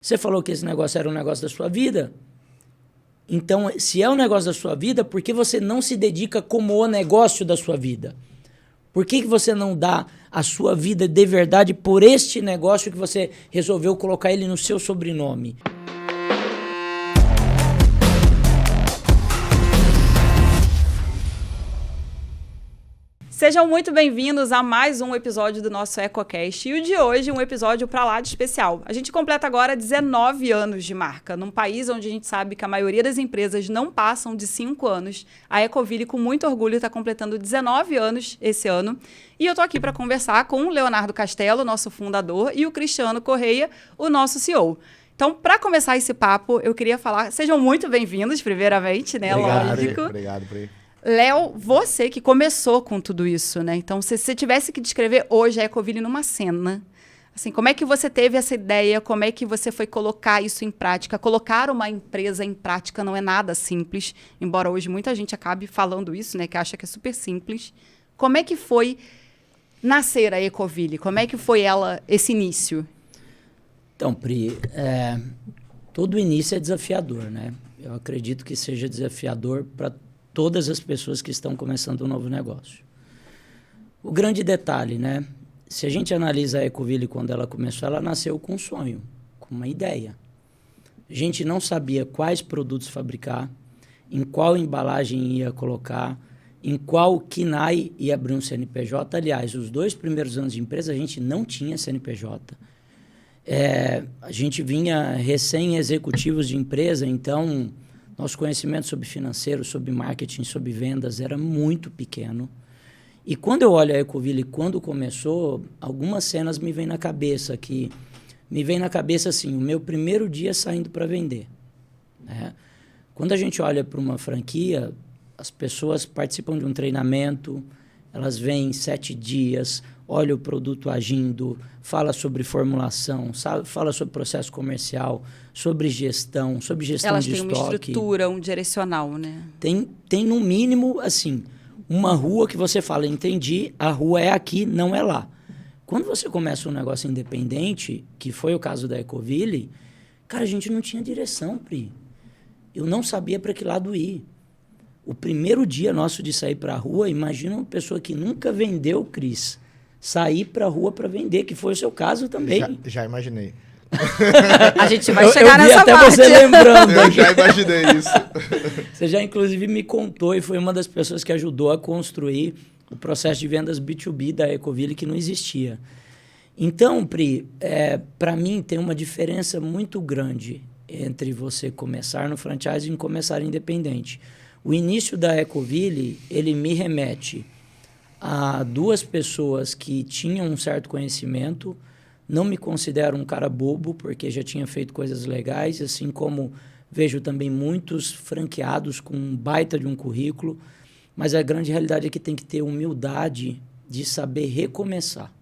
Você falou que esse negócio era um negócio da sua vida. Então, se é um negócio da sua vida, por que você não se dedica como o negócio da sua vida? Por que você não dá a sua vida de verdade por este negócio que você resolveu colocar ele no seu sobrenome? Sejam muito bem-vindos a mais um episódio do nosso EcoCast. E o de hoje, um episódio pra lá de especial. A gente completa agora 19 anos de marca. Num país onde a gente sabe que a maioria das empresas não passam de 5 anos, a Ecoville, com muito orgulho, está completando 19 anos esse ano. E eu tô aqui para conversar com o Leonardo Castelo, nosso fundador, e o Cristiano Correia, o nosso CEO. Então, para começar esse papo, eu queria falar... Sejam muito bem-vindos, primeiramente, né? Obrigado, Lógico. Obrigado, Pri. Léo, você que começou com tudo isso, né? Então, se você tivesse que descrever hoje a Ecoville numa cena, assim, como é que você teve essa ideia? Como é que você foi colocar isso em prática? Colocar uma empresa em prática não é nada simples, embora hoje muita gente acabe falando isso, né? Que acha que é super simples. Como é que foi nascer a Ecoville? Como é que foi esse início? Então, Pri, todo início é desafiador, né? Eu acredito que seja desafiador para todas as pessoas que estão começando um novo negócio. O grande detalhe, né? Se a gente analisa a Ecoville quando ela começou, ela nasceu com um sonho, com uma ideia. A gente não sabia quais produtos fabricar, em qual embalagem ia colocar, em qual KINAI ia abrir um CNPJ. Aliás, os 2 primeiros anos de empresa a gente não tinha CNPJ. A gente vinha recém-executivos de empresa, então... Nosso conhecimento sobre financeiro, sobre marketing, sobre vendas era muito pequeno. E quando eu olho a Ecoville, quando começou, algumas cenas me vêm na cabeça. Assim, o meu primeiro dia saindo para vender. Né? Quando a gente olha para uma franquia, as pessoas participam de um treinamento, elas vêm 7 dias, olha o produto agindo, fala sobre formulação, fala sobre processo comercial, sobre gestão de estoque. Elas têm uma estrutura, um direcional, né? Tem no mínimo, assim, uma rua que você fala, entendi, a rua é aqui, não é lá. Quando você começa um negócio independente, que foi o caso da Ecoville, cara, a gente não tinha direção, Pri. Eu não sabia para que lado ir. O primeiro dia nosso de sair para a rua, imagina uma pessoa que nunca vendeu, Cris, sair para a rua para vender, que foi o seu caso também. Já imaginei. A gente vai chegar eu vi nessa até parte. Você lembrando. Eu já imaginei isso. Você já, inclusive, me contou e foi uma das pessoas que ajudou a construir o processo de vendas B2B da Ecoville, que não existia. Então, Pri, para mim tem uma diferença muito grande entre você começar no franchising e começar independente. O início da Ecoville, ele me remete a 2 pessoas que tinham um certo conhecimento. Não me considero um cara bobo, porque já tinha feito coisas legais, assim como vejo também muitos franqueados com um baita de um currículo, mas a grande realidade é que tem que ter humildade de saber recomeçar.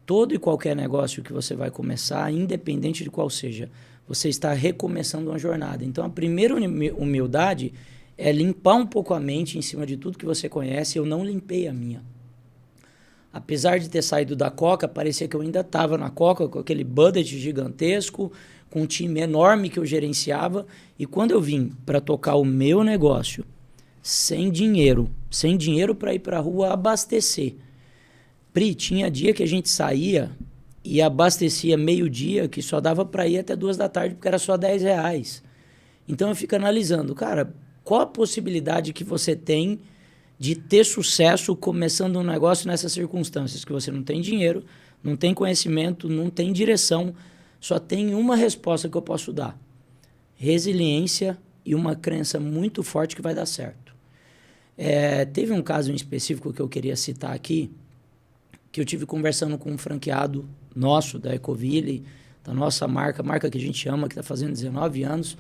Todo e qualquer negócio que você vai começar, independente de qual seja, você está recomeçando uma jornada. Então, a primeira humildade é limpar um pouco a mente em cima de tudo que você conhece. Eu não limpei a minha. Apesar de ter saído da Coca, parecia que eu ainda estava na Coca, com aquele budget gigantesco, com um time enorme que eu gerenciava. E quando eu vim para tocar o meu negócio, sem dinheiro para ir para a rua abastecer. Pri, tinha dia que a gente saía e abastecia meio-dia, que só dava para ir até 2 da tarde, porque era só R$10. Então eu fico analisando, cara, qual a possibilidade que você tem de ter sucesso começando um negócio nessas circunstâncias, que você não tem dinheiro, não tem conhecimento, não tem direção, só tem uma resposta que eu posso dar: resiliência e uma crença muito forte que vai dar certo. Teve um caso em específico que eu queria citar aqui, que eu tive conversando com um franqueado nosso, da Ecoville, da nossa marca que a gente ama, que está fazendo 19 anos,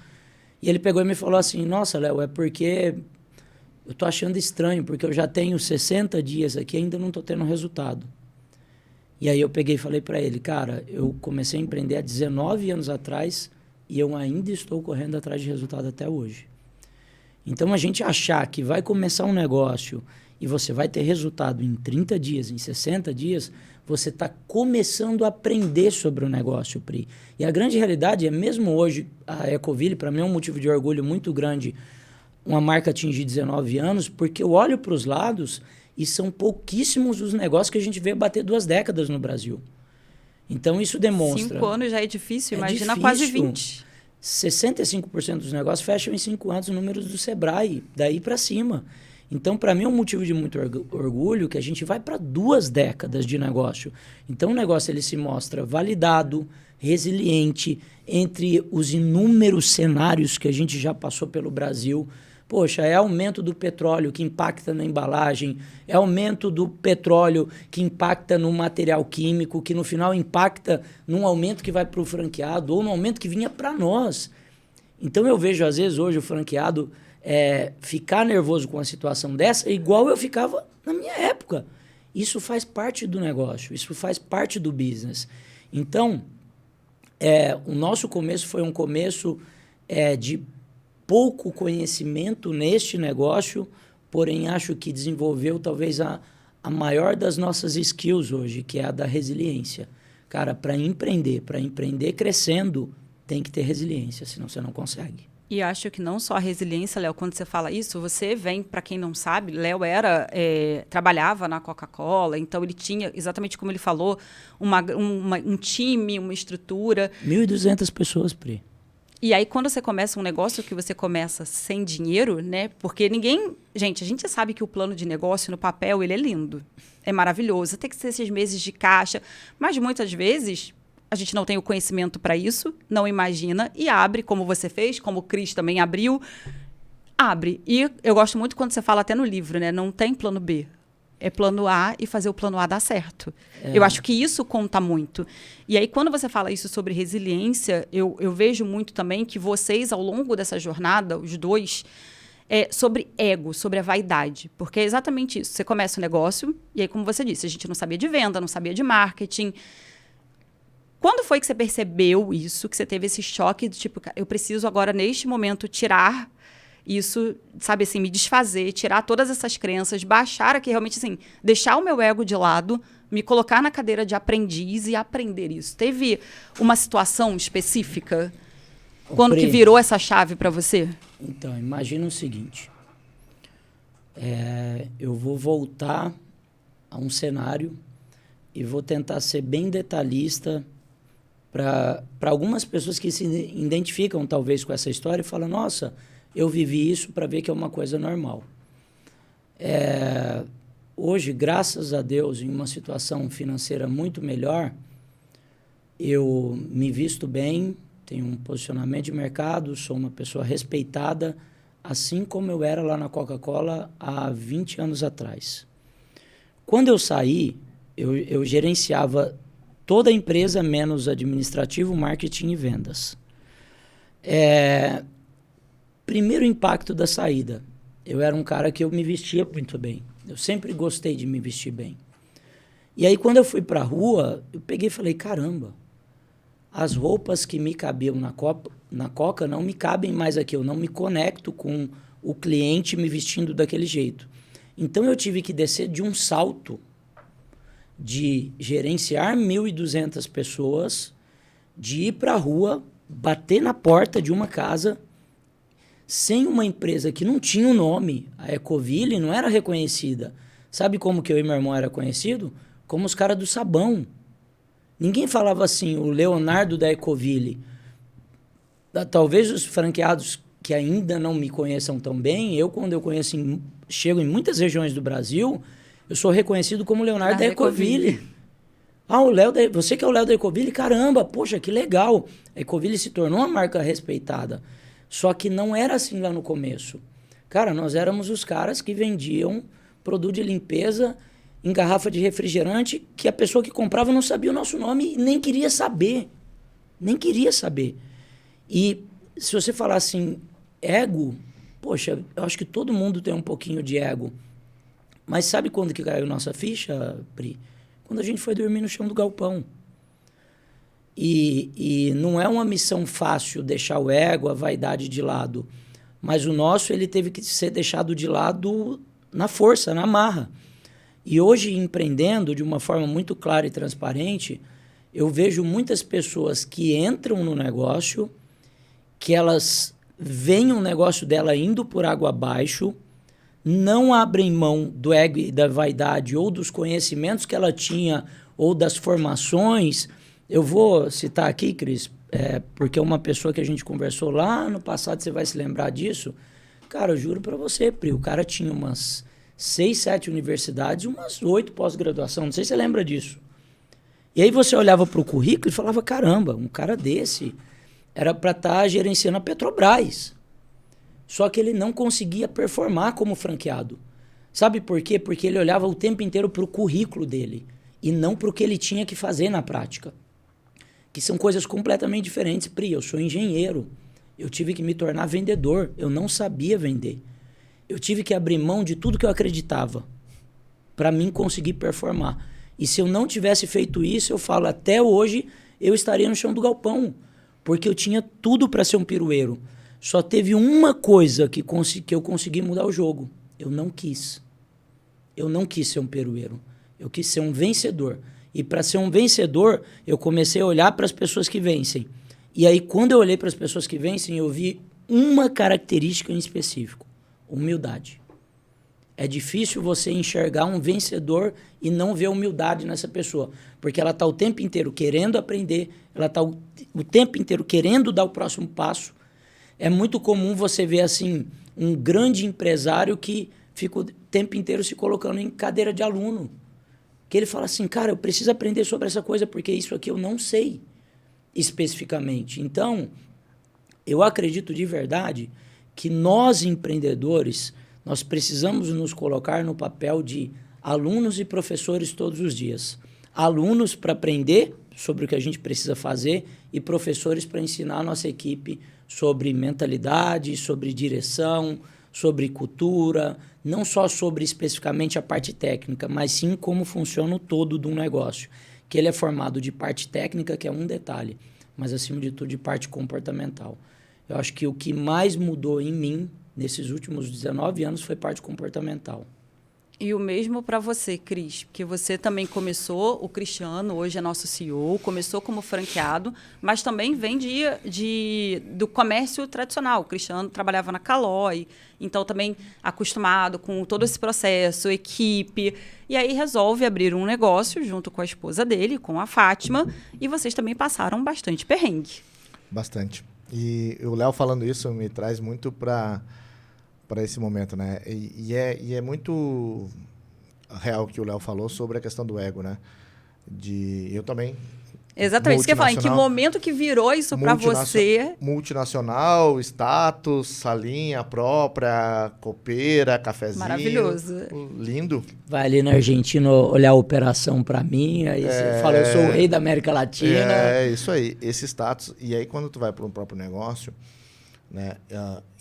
e ele pegou e me falou assim: nossa, Léo, é porque eu tô achando estranho, porque eu já tenho 60 dias aqui e ainda não tô tendo resultado. E aí eu peguei e falei para ele: cara, eu comecei a empreender há 19 anos atrás e eu ainda estou correndo atrás de resultado até hoje. Então, a gente achar que vai começar um negócio e você vai ter resultado em 30 dias, em 60 dias, você está começando a aprender sobre o negócio, Pri. E a grande realidade é, mesmo hoje, a Ecoville, para mim, é um motivo de orgulho muito grande, uma marca atingir 19 anos, porque eu olho para os lados e são pouquíssimos os negócios que a gente vê bater 2 décadas no Brasil. Então, isso demonstra... 5 anos já é difícil, imagina quase 20. 65% dos negócios fecham em 5 anos, números do Sebrae, daí para cima. Então, para mim, é um motivo de muito orgulho que a gente vai para 2 décadas de negócio. Então, o negócio ele se mostra validado, resiliente, entre os inúmeros cenários que a gente já passou pelo Brasil. Poxa, é aumento do petróleo que impacta na embalagem, é aumento do petróleo que impacta no material químico, que no final impacta num aumento que vai para o franqueado ou no aumento que vinha para nós. Então, eu vejo, às vezes, hoje o franqueado... ficar nervoso com uma situação dessa, igual eu ficava na minha época. Isso faz parte do negócio, isso faz parte do business. Então, o nosso começo foi um começo de pouco conhecimento neste negócio, porém acho que desenvolveu talvez a maior das nossas skills hoje, que é a da resiliência. Cara, para empreender crescendo, tem que ter resiliência, senão você não consegue. E acho que não só a resiliência, Léo, quando você fala isso, você vem, para quem não sabe, Léo trabalhava na Coca-Cola, então ele tinha, exatamente como ele falou, um time, uma estrutura. 1.200 pessoas, Pri. E aí, quando você começa um negócio que você começa sem dinheiro, né? Porque ninguém... Gente, a gente sabe que o plano de negócio no papel, ele é lindo. É maravilhoso. Tem que ser 6 meses de caixa. Mas, muitas vezes... A gente não tem o conhecimento para isso, não imagina e abre, como você fez, como o Cris também abriu, abre. E eu gosto muito quando você fala até no livro, né? Não tem plano B. É plano A e fazer o plano A dar certo. Eu acho que isso conta muito. E aí, quando você fala isso sobre resiliência, eu vejo muito também que vocês, ao longo dessa jornada, os dois, sobre ego, sobre a vaidade. Porque é exatamente isso. Você começa o negócio e aí, como você disse, a gente não sabia de venda, não sabia de marketing. Quando foi que você percebeu isso, que você teve esse choque de tipo, eu preciso agora, neste momento, tirar isso, sabe assim, me desfazer, tirar todas essas crenças, baixar aqui, realmente assim, deixar o meu ego de lado, me colocar na cadeira de aprendiz e aprender isso. Teve uma situação específica quando que virou essa chave para você? Então, imagina o seguinte. Eu vou voltar a um cenário e vou tentar ser bem detalhista para algumas pessoas que se identificam talvez com essa história e falam, nossa, eu vivi isso para ver que é uma coisa normal. Hoje, graças a Deus, em uma situação financeira muito melhor, eu me visto bem, tenho um posicionamento de mercado, sou uma pessoa respeitada, assim como eu era lá na Coca-Cola há 20 anos atrás. Quando eu saí, eu gerenciava toda a empresa, menos administrativo, marketing e vendas. Primeiro impacto da saída. Eu era um cara que eu me vestia muito bem. Eu sempre gostei de me vestir bem. E aí, quando eu fui para a rua, eu peguei e falei, caramba, as roupas que me cabiam na Coca não me cabem mais aqui. Eu não me conecto com o cliente me vestindo daquele jeito. Então, eu tive que descer de um salto de gerenciar 1.200 pessoas, de ir para a rua, bater na porta de uma casa, sem uma empresa que não tinha um nome. A Ecoville não era reconhecida. Sabe como que eu e meu irmão era conhecido? Como os caras do sabão. Ninguém falava assim, o Leonardo da Ecoville. Talvez os franqueados que ainda não me conheçam tão bem, quando eu conheço, chego em muitas regiões do Brasil, eu sou reconhecido como Leonardo da Ecoville. Ah, você que é o Léo da Ecoville? Caramba, poxa, que legal. A Ecoville se tornou uma marca respeitada. Só que não era assim lá no começo. Cara, nós éramos os caras que vendiam produto de limpeza em garrafa de refrigerante que a pessoa que comprava não sabia o nosso nome e nem queria saber. Nem queria saber. E se você falar assim, ego, poxa, eu acho que todo mundo tem um pouquinho de ego. Mas sabe quando que caiu nossa ficha, Pri? Quando a gente foi dormir no chão do galpão. E não é uma missão fácil deixar o ego, a vaidade de lado. Mas o nosso, ele teve que ser deixado de lado na força, na marra. E hoje, empreendendo de uma forma muito clara e transparente, eu vejo muitas pessoas que entram no negócio, que elas veem o negócio dela indo por água abaixo, não abrem mão do ego e da vaidade ou dos conhecimentos que ela tinha ou das formações. Eu vou citar aqui, Cris, porque uma pessoa que a gente conversou lá no passado, você vai se lembrar disso. Cara, eu juro para você, Pri, o cara tinha umas 6, 7 universidades, umas 8 pós-graduação, não sei se você lembra disso. E aí você olhava para o currículo e falava, caramba, um cara desse era para estar gerenciando a Petrobras. Só que ele não conseguia performar como franqueado. Sabe por quê? Porque ele olhava o tempo inteiro para o currículo dele e não para o que ele tinha que fazer na prática. Que são coisas completamente diferentes. Pri, eu sou engenheiro. Eu tive que me tornar vendedor. Eu não sabia vender. Eu tive que abrir mão de tudo que eu acreditava para mim conseguir performar. E se eu não tivesse feito isso, eu falo, até hoje eu estaria no chão do galpão. Porque eu tinha tudo para ser um pirueiro. Só teve uma coisa que eu consegui mudar o jogo. Eu não quis. Eu não quis ser um pirueiro. Eu quis ser um vencedor. E para ser um vencedor, eu comecei a olhar para as pessoas que vencem. E aí, quando eu olhei para as pessoas que vencem, eu vi uma característica em específico. Humildade. É difícil você enxergar um vencedor e não ver humildade nessa pessoa. Porque ela está o tempo inteiro querendo aprender, ela está o tempo inteiro querendo dar o próximo passo. É muito comum você ver assim um grande empresário que fica o tempo inteiro se colocando em cadeira de aluno. Que ele fala assim, cara, eu preciso aprender sobre essa coisa porque isso aqui eu não sei especificamente. Então, eu acredito de verdade que nós, empreendedores, nós precisamos nos colocar no papel de alunos e professores todos os dias. Alunos para aprender sobre o que a gente precisa fazer e professores para ensinar a nossa equipe sobre mentalidade, sobre direção, sobre cultura, não só sobre especificamente a parte técnica, mas sim como funciona o todo de um negócio. Que ele é formado de parte técnica, que é um detalhe, mas acima de tudo de parte comportamental. Eu acho que o que mais mudou em mim nesses últimos 19 anos foi parte comportamental. E o mesmo para você, Cris, porque você também começou, o Cristiano hoje é nosso CEO, começou como franqueado, mas também vem do comércio tradicional. O Cristiano trabalhava na Caloi, então também acostumado com todo esse processo, equipe, e aí resolve abrir um negócio junto com a esposa dele, com a Fátima, e vocês também passaram bastante perrengue. Bastante. E o Léo falando isso me traz muito para esse momento, né? E é muito real o que o Léo falou sobre a questão do ego, né? Eu também. Exatamente, isso que eu ia falar. Em que momento que virou isso para você? Multinacional, status, salinha própria, copeira, cafezinho. Maravilhoso. Lindo. Vai ali na Argentina olhar a operação para mim, aí você fala, eu sou o rei da América Latina. É, isso aí, esse status. E aí, quando tu vai para um próprio negócio, né,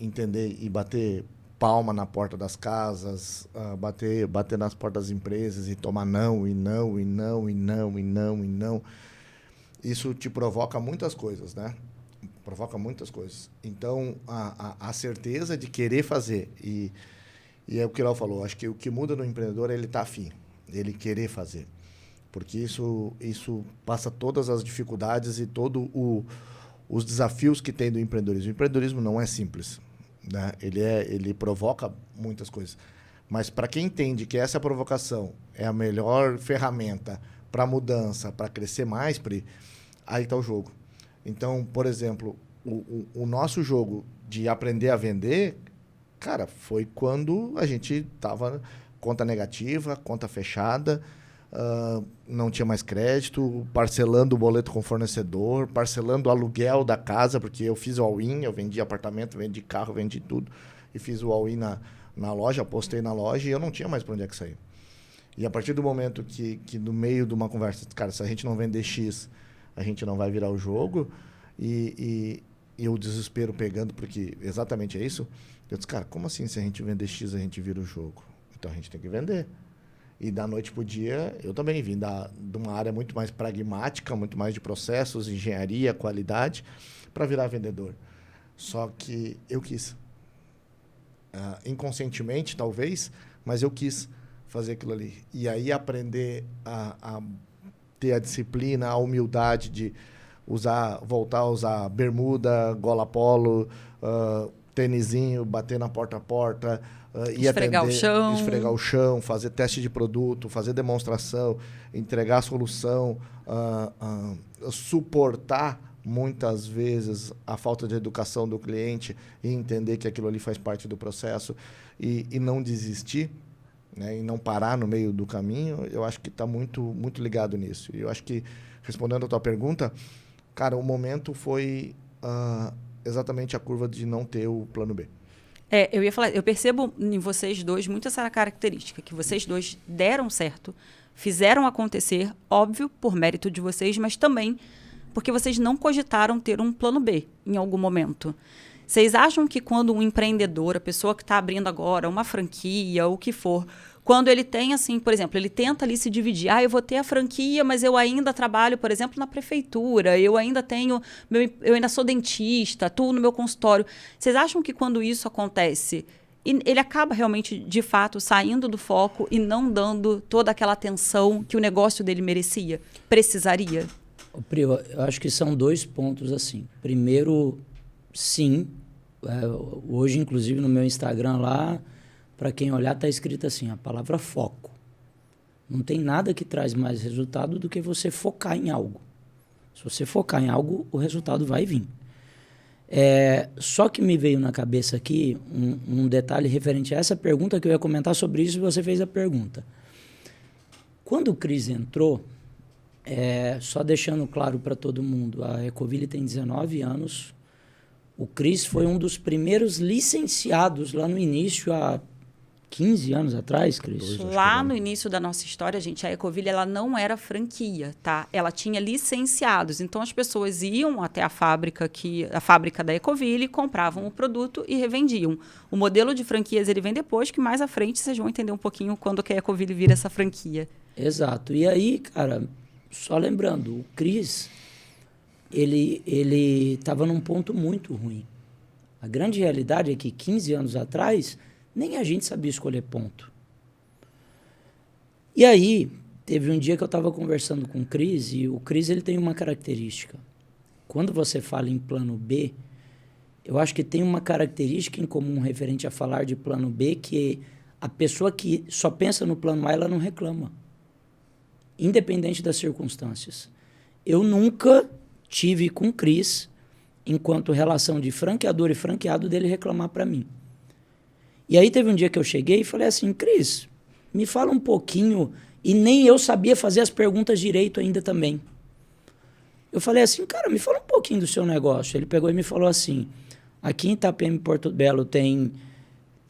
entender e bater palma na porta das casas, bater nas portas das empresas e tomar não, e não, e não, e não, e não, e não. Isso te provoca muitas coisas, né? Provoca muitas coisas. Então, a certeza de querer fazer, e é o que o Léo falou, acho que o que muda no empreendedor é ele estar afim, ele querer fazer. Porque isso passa todas as dificuldades e os desafios que tem do empreendedorismo. O empreendedorismo não é simples, né? Ele provoca muitas coisas. Mas para quem entende que essa provocação é a melhor ferramenta para mudança, para crescer mais, aí está o jogo. Então, por exemplo, o nosso jogo de aprender a vender, cara, foi quando a gente estava conta negativa, conta fechada, não tinha mais crédito, parcelando o boleto com o fornecedor, parcelando o aluguel da casa, porque eu fiz o all-in, eu vendi apartamento, vendi carro, vendi tudo, e fiz o all-in na loja, apostei na loja e eu não tinha mais para onde é que sair. E a partir do momento que no meio de uma conversa, cara, se a gente não vender X, a gente não vai virar o jogo, e o desespero pegando, porque exatamente é isso, eu disse, cara, como assim se a gente vender X, a gente vira o jogo? Então a gente tem que vender. E da noite para o dia, eu também vim de uma área muito mais pragmática, muito mais de processos, engenharia, qualidade, para virar vendedor. Só que eu quis. Inconscientemente, talvez, mas eu quis fazer aquilo ali. E aí aprender a ter a disciplina, a humildade de voltar a usar bermuda, gola polo, tênisinho, bater na porta a porta, ir atender, esfregar o chão, fazer teste de produto, fazer demonstração, entregar a solução, suportar muitas vezes a falta de educação do cliente e entender que aquilo ali faz parte do processo e não desistir, né, e não parar no meio do caminho. Eu acho que está muito, muito ligado nisso. E eu acho que, respondendo a tua pergunta, cara, o momento foi exatamente a curva de não ter o plano B. Eu ia falar, eu percebo em vocês dois muito essa característica, que vocês dois deram certo, fizeram acontecer, óbvio, por mérito de vocês, mas também porque vocês não cogitaram ter um plano B em algum momento. Vocês acham que quando um empreendedor, a pessoa que está abrindo agora uma franquia ou o que for, quando ele tem, assim, por exemplo, ele tenta ali se dividir, eu vou ter a franquia, mas eu ainda trabalho, por exemplo, na prefeitura, eu ainda sou dentista, atuo no meu consultório. Vocês acham que quando isso acontece, ele acaba realmente, de fato, saindo do foco e não dando toda aquela atenção que o negócio dele precisaria? Pri, eu acho que são 2 pontos assim. Primeiro, sim. Hoje, inclusive, no meu Instagram lá, para quem olhar, está escrito assim, a palavra foco. Não tem nada que traz mais resultado do que você focar em algo. Se você focar em algo, o resultado vai vir. Só que me veio na cabeça aqui um detalhe referente a essa pergunta, que eu ia comentar sobre isso e você fez a pergunta. Quando o Cris entrou, só deixando claro para todo mundo, a Ecoville tem 19 anos. O Cris foi um dos primeiros licenciados lá no início, há 15 anos atrás, Cris. Lá no início da nossa história, gente, a Ecoville ela não era franquia, tá? Ela tinha licenciados. Então, as pessoas iam até a fábrica da Ecoville, compravam o produto e revendiam. O modelo de franquias ele vem depois, que mais à frente vocês vão entender um pouquinho quando que a Ecoville vira essa franquia. Exato. E aí, cara, só lembrando, o Cris, ele estava num ponto muito ruim. A grande realidade é que 15 anos atrás, nem a gente sabia escolher ponto. E aí, teve um dia que eu estava conversando com o Cris, e o Cris ele tem uma característica. Quando você fala em plano B, eu acho que tem uma característica em comum referente a falar de plano B, que a pessoa que só pensa no plano A, ela não reclama. Independente das circunstâncias. Eu nunca tive com o Cris, enquanto relação de franqueador e franqueado, dele reclamar para mim. E aí teve um dia que eu cheguei e falei assim, Cris, me fala um pouquinho, e nem eu sabia fazer as perguntas direito ainda também. Eu falei assim, cara, me fala um pouquinho do seu negócio. Ele pegou e me falou assim, aqui em Itapema, Porto Belo, tem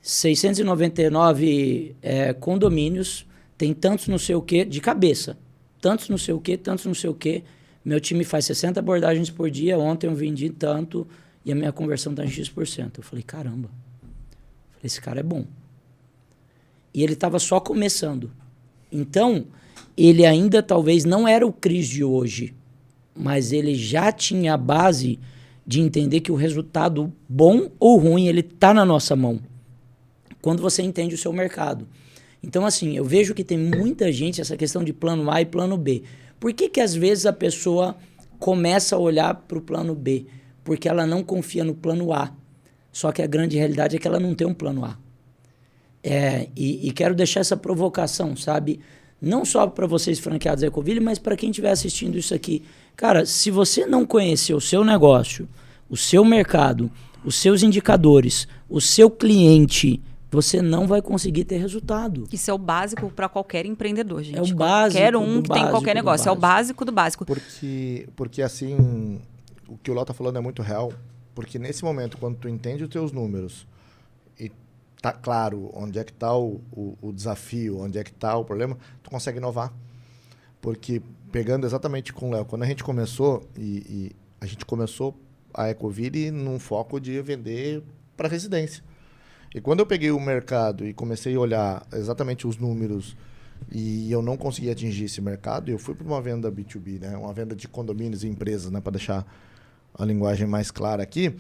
699 condomínios, tem tantos não sei o quê, de cabeça, tantos não sei o quê, tantos não sei o quê. Meu time faz 60 abordagens por dia, ontem eu vendi tanto e a minha conversão está em X%. Eu falei, caramba, esse cara é bom. E ele estava só começando. Então, ele ainda talvez não era o Cris de hoje, mas ele já tinha a base de entender que o resultado bom ou ruim, ele está na nossa mão. Quando você entende o seu mercado. Então, assim, eu vejo que tem muita gente, essa questão de plano A e plano B. Por que às vezes a pessoa começa a olhar para o plano B? Porque ela não confia no plano A. Só que a grande realidade é que ela não tem um plano A. E quero deixar essa provocação, sabe? Não só para vocês franqueados da Ecoville, mas para quem estiver assistindo isso aqui. Cara, se você não conhecer o seu negócio, o seu mercado, os seus indicadores, o seu cliente, você não vai conseguir ter resultado. Isso é o básico para qualquer empreendedor, gente. É o básico. Qualquer um que tem qualquer negócio. É o básico do básico. Porque assim, o que o Léo está falando é muito real. Porque nesse momento, quando tu entende os teus números e tá claro onde é que está o desafio, onde é que está o problema, tu consegue inovar. Porque, pegando exatamente com o Léo, quando a gente começou, e a gente começou a Ecoville num foco de vender para residência. E quando eu peguei o mercado e comecei a olhar exatamente os números e eu não conseguia atingir esse mercado, eu fui para uma venda B2B, né? Uma venda de condomínios e empresas, né? Para deixar a linguagem mais clara aqui.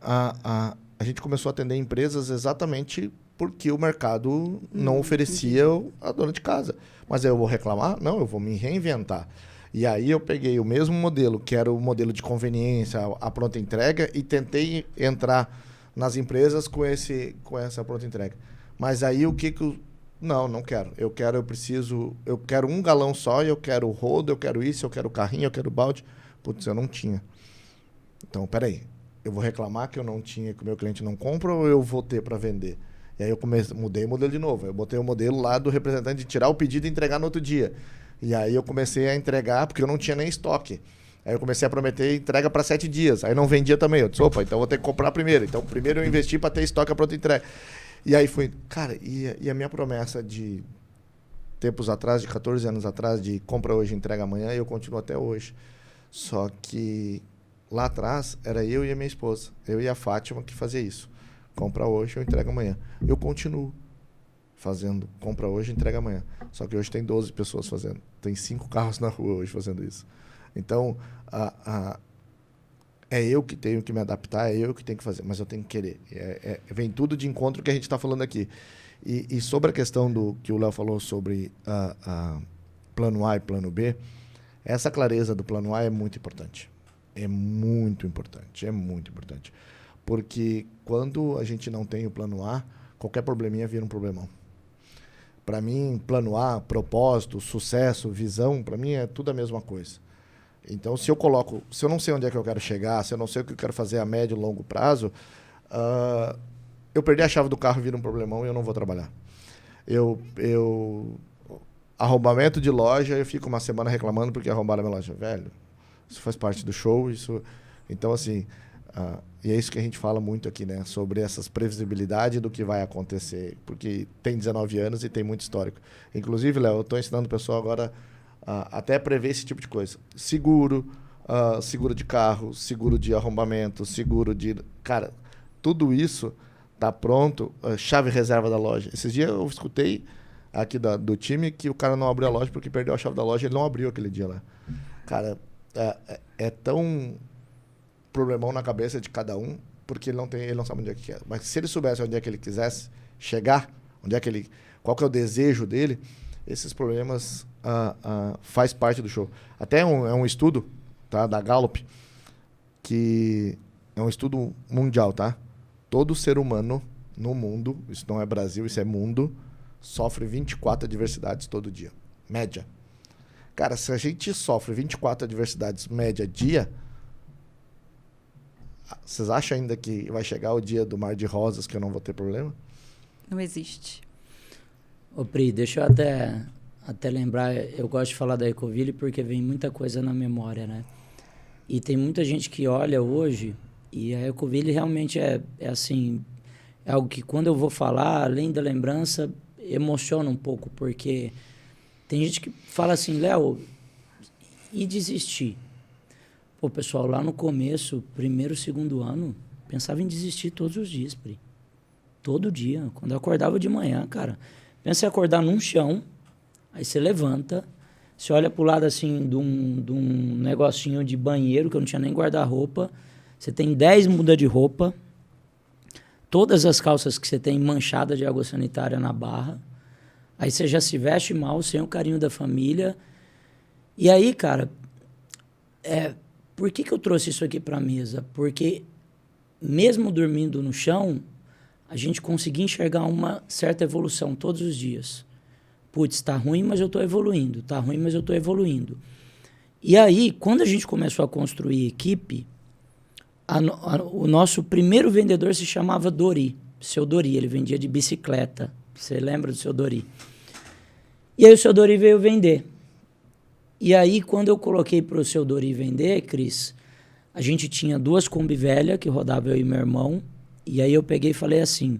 A gente começou a atender empresas exatamente porque o mercado não oferecia a dona de casa. Mas eu vou reclamar? Não, eu vou me reinventar. E aí eu peguei o mesmo modelo, que era o modelo de conveniência, a pronta entrega, e tentei entrar nas empresas com essa pronta entrega. Mas aí o que eu... Não quero. Eu quero um galão só, eu quero o rodo, eu quero isso, eu quero o carrinho, eu quero o balde. Putz, eu não tinha. Então, peraí. Eu vou reclamar que eu não tinha, que o meu cliente não compra, ou eu vou ter para vender? E aí eu mudei o modelo de novo. Eu botei o modelo lá do representante de tirar o pedido e entregar no outro dia. E aí eu comecei a entregar, porque eu não tinha nem estoque. Aí eu comecei a prometer entrega para 7 dias. Aí não vendia também. Eu disse, opa, então eu vou ter que comprar primeiro. Então primeiro eu investi para ter estoque pronto entrega. E aí fui... Cara, e a minha promessa de tempos atrás, de 14 anos atrás, de compra hoje, entrega amanhã, eu continuo até hoje. Só que lá atrás era eu e a minha esposa. Eu e a Fátima que fazia isso. Compra hoje, eu entrego amanhã. Eu continuo fazendo compra hoje, entrega amanhã. Só que hoje tem 12 pessoas fazendo. Tem 5 carros na rua hoje fazendo isso. Então, é eu que tenho que me adaptar, é eu que tenho que fazer, mas eu tenho que querer. Vem tudo de encontro que a gente está falando aqui. E sobre a questão do que o Léo falou sobre plano A e plano B, essa clareza do plano A é muito importante. É muito importante, é muito importante. Porque quando a gente não tem o plano A, qualquer probleminha vira um problemão. Para mim, plano A, propósito, sucesso, visão, para mim é tudo a mesma coisa. Então, se eu não sei onde é que eu quero chegar, se eu não sei o que eu quero fazer a médio e longo prazo, eu perder a chave do carro vira um problemão e eu não vou trabalhar. Arrombamento de loja, eu fico uma semana reclamando porque arrombaram a minha loja. Velho, isso faz parte do show. Então, assim, e é isso que a gente fala muito aqui, né? Sobre essas previsibilidade do que vai acontecer. Porque tem 19 anos e tem muito histórico. Inclusive, Léo, eu estou ensinando o pessoal agora até prever esse tipo de coisa. Seguro de carro, seguro de arrombamento, seguro de... Cara, tudo isso tá pronto. Chave reserva da loja. Esses dias eu escutei aqui do time que o cara não abriu a loja porque perdeu a chave da loja. Ele não abriu aquele dia lá. Cara, é tão problemão na cabeça de cada um porque ele não sabe onde é que quer. Mas se ele soubesse onde é que ele quisesse chegar, qual que é o desejo dele, esses problemas faz parte do show. Até é um estudo, tá, da Gallup, que é um estudo mundial, tá? Todo ser humano no mundo, isso não é Brasil, isso é mundo, sofre 24 adversidades todo dia. Média. Cara, se a gente sofre 24 adversidades média dia, vocês acham ainda que vai chegar o dia do mar de rosas que eu não vou ter problema? Não existe. Ô Pri, deixa eu até lembrar, eu gosto de falar da Ecoville porque vem muita coisa na memória, né? E tem muita gente que olha hoje e a Ecoville realmente é assim, é algo que quando eu vou falar, além da lembrança, emociona um pouco, porque tem gente que fala assim, Léo, e desistir? Pô, pessoal, lá no começo, primeiro, segundo ano, pensava em desistir todos os dias, Pri. Todo dia. Quando eu acordava de manhã, cara, pensa em acordar num chão, aí você levanta, você olha pro lado assim de um negocinho de banheiro, que eu não tinha nem guarda-roupa, você tem 10 mudas de roupa, todas as calças que você tem manchadas de água sanitária na barra, aí você já se veste mal, sem o carinho da família. E aí, cara, por que eu trouxe isso aqui para a mesa? Porque mesmo dormindo no chão, a gente conseguia enxergar uma certa evolução todos os dias. Putz, tá ruim, mas eu tô evoluindo. Tá ruim, mas eu tô evoluindo. E aí, quando a gente começou a construir equipe, o nosso primeiro vendedor se chamava Dori. Seu Dori, ele vendia de bicicleta. Você lembra do seu Dori? E aí o seu Dori veio vender. E aí, quando eu coloquei para o seu Dori vender, Cris, a gente tinha 2 Kombi velha, que rodava eu e meu irmão. E aí eu peguei e falei assim,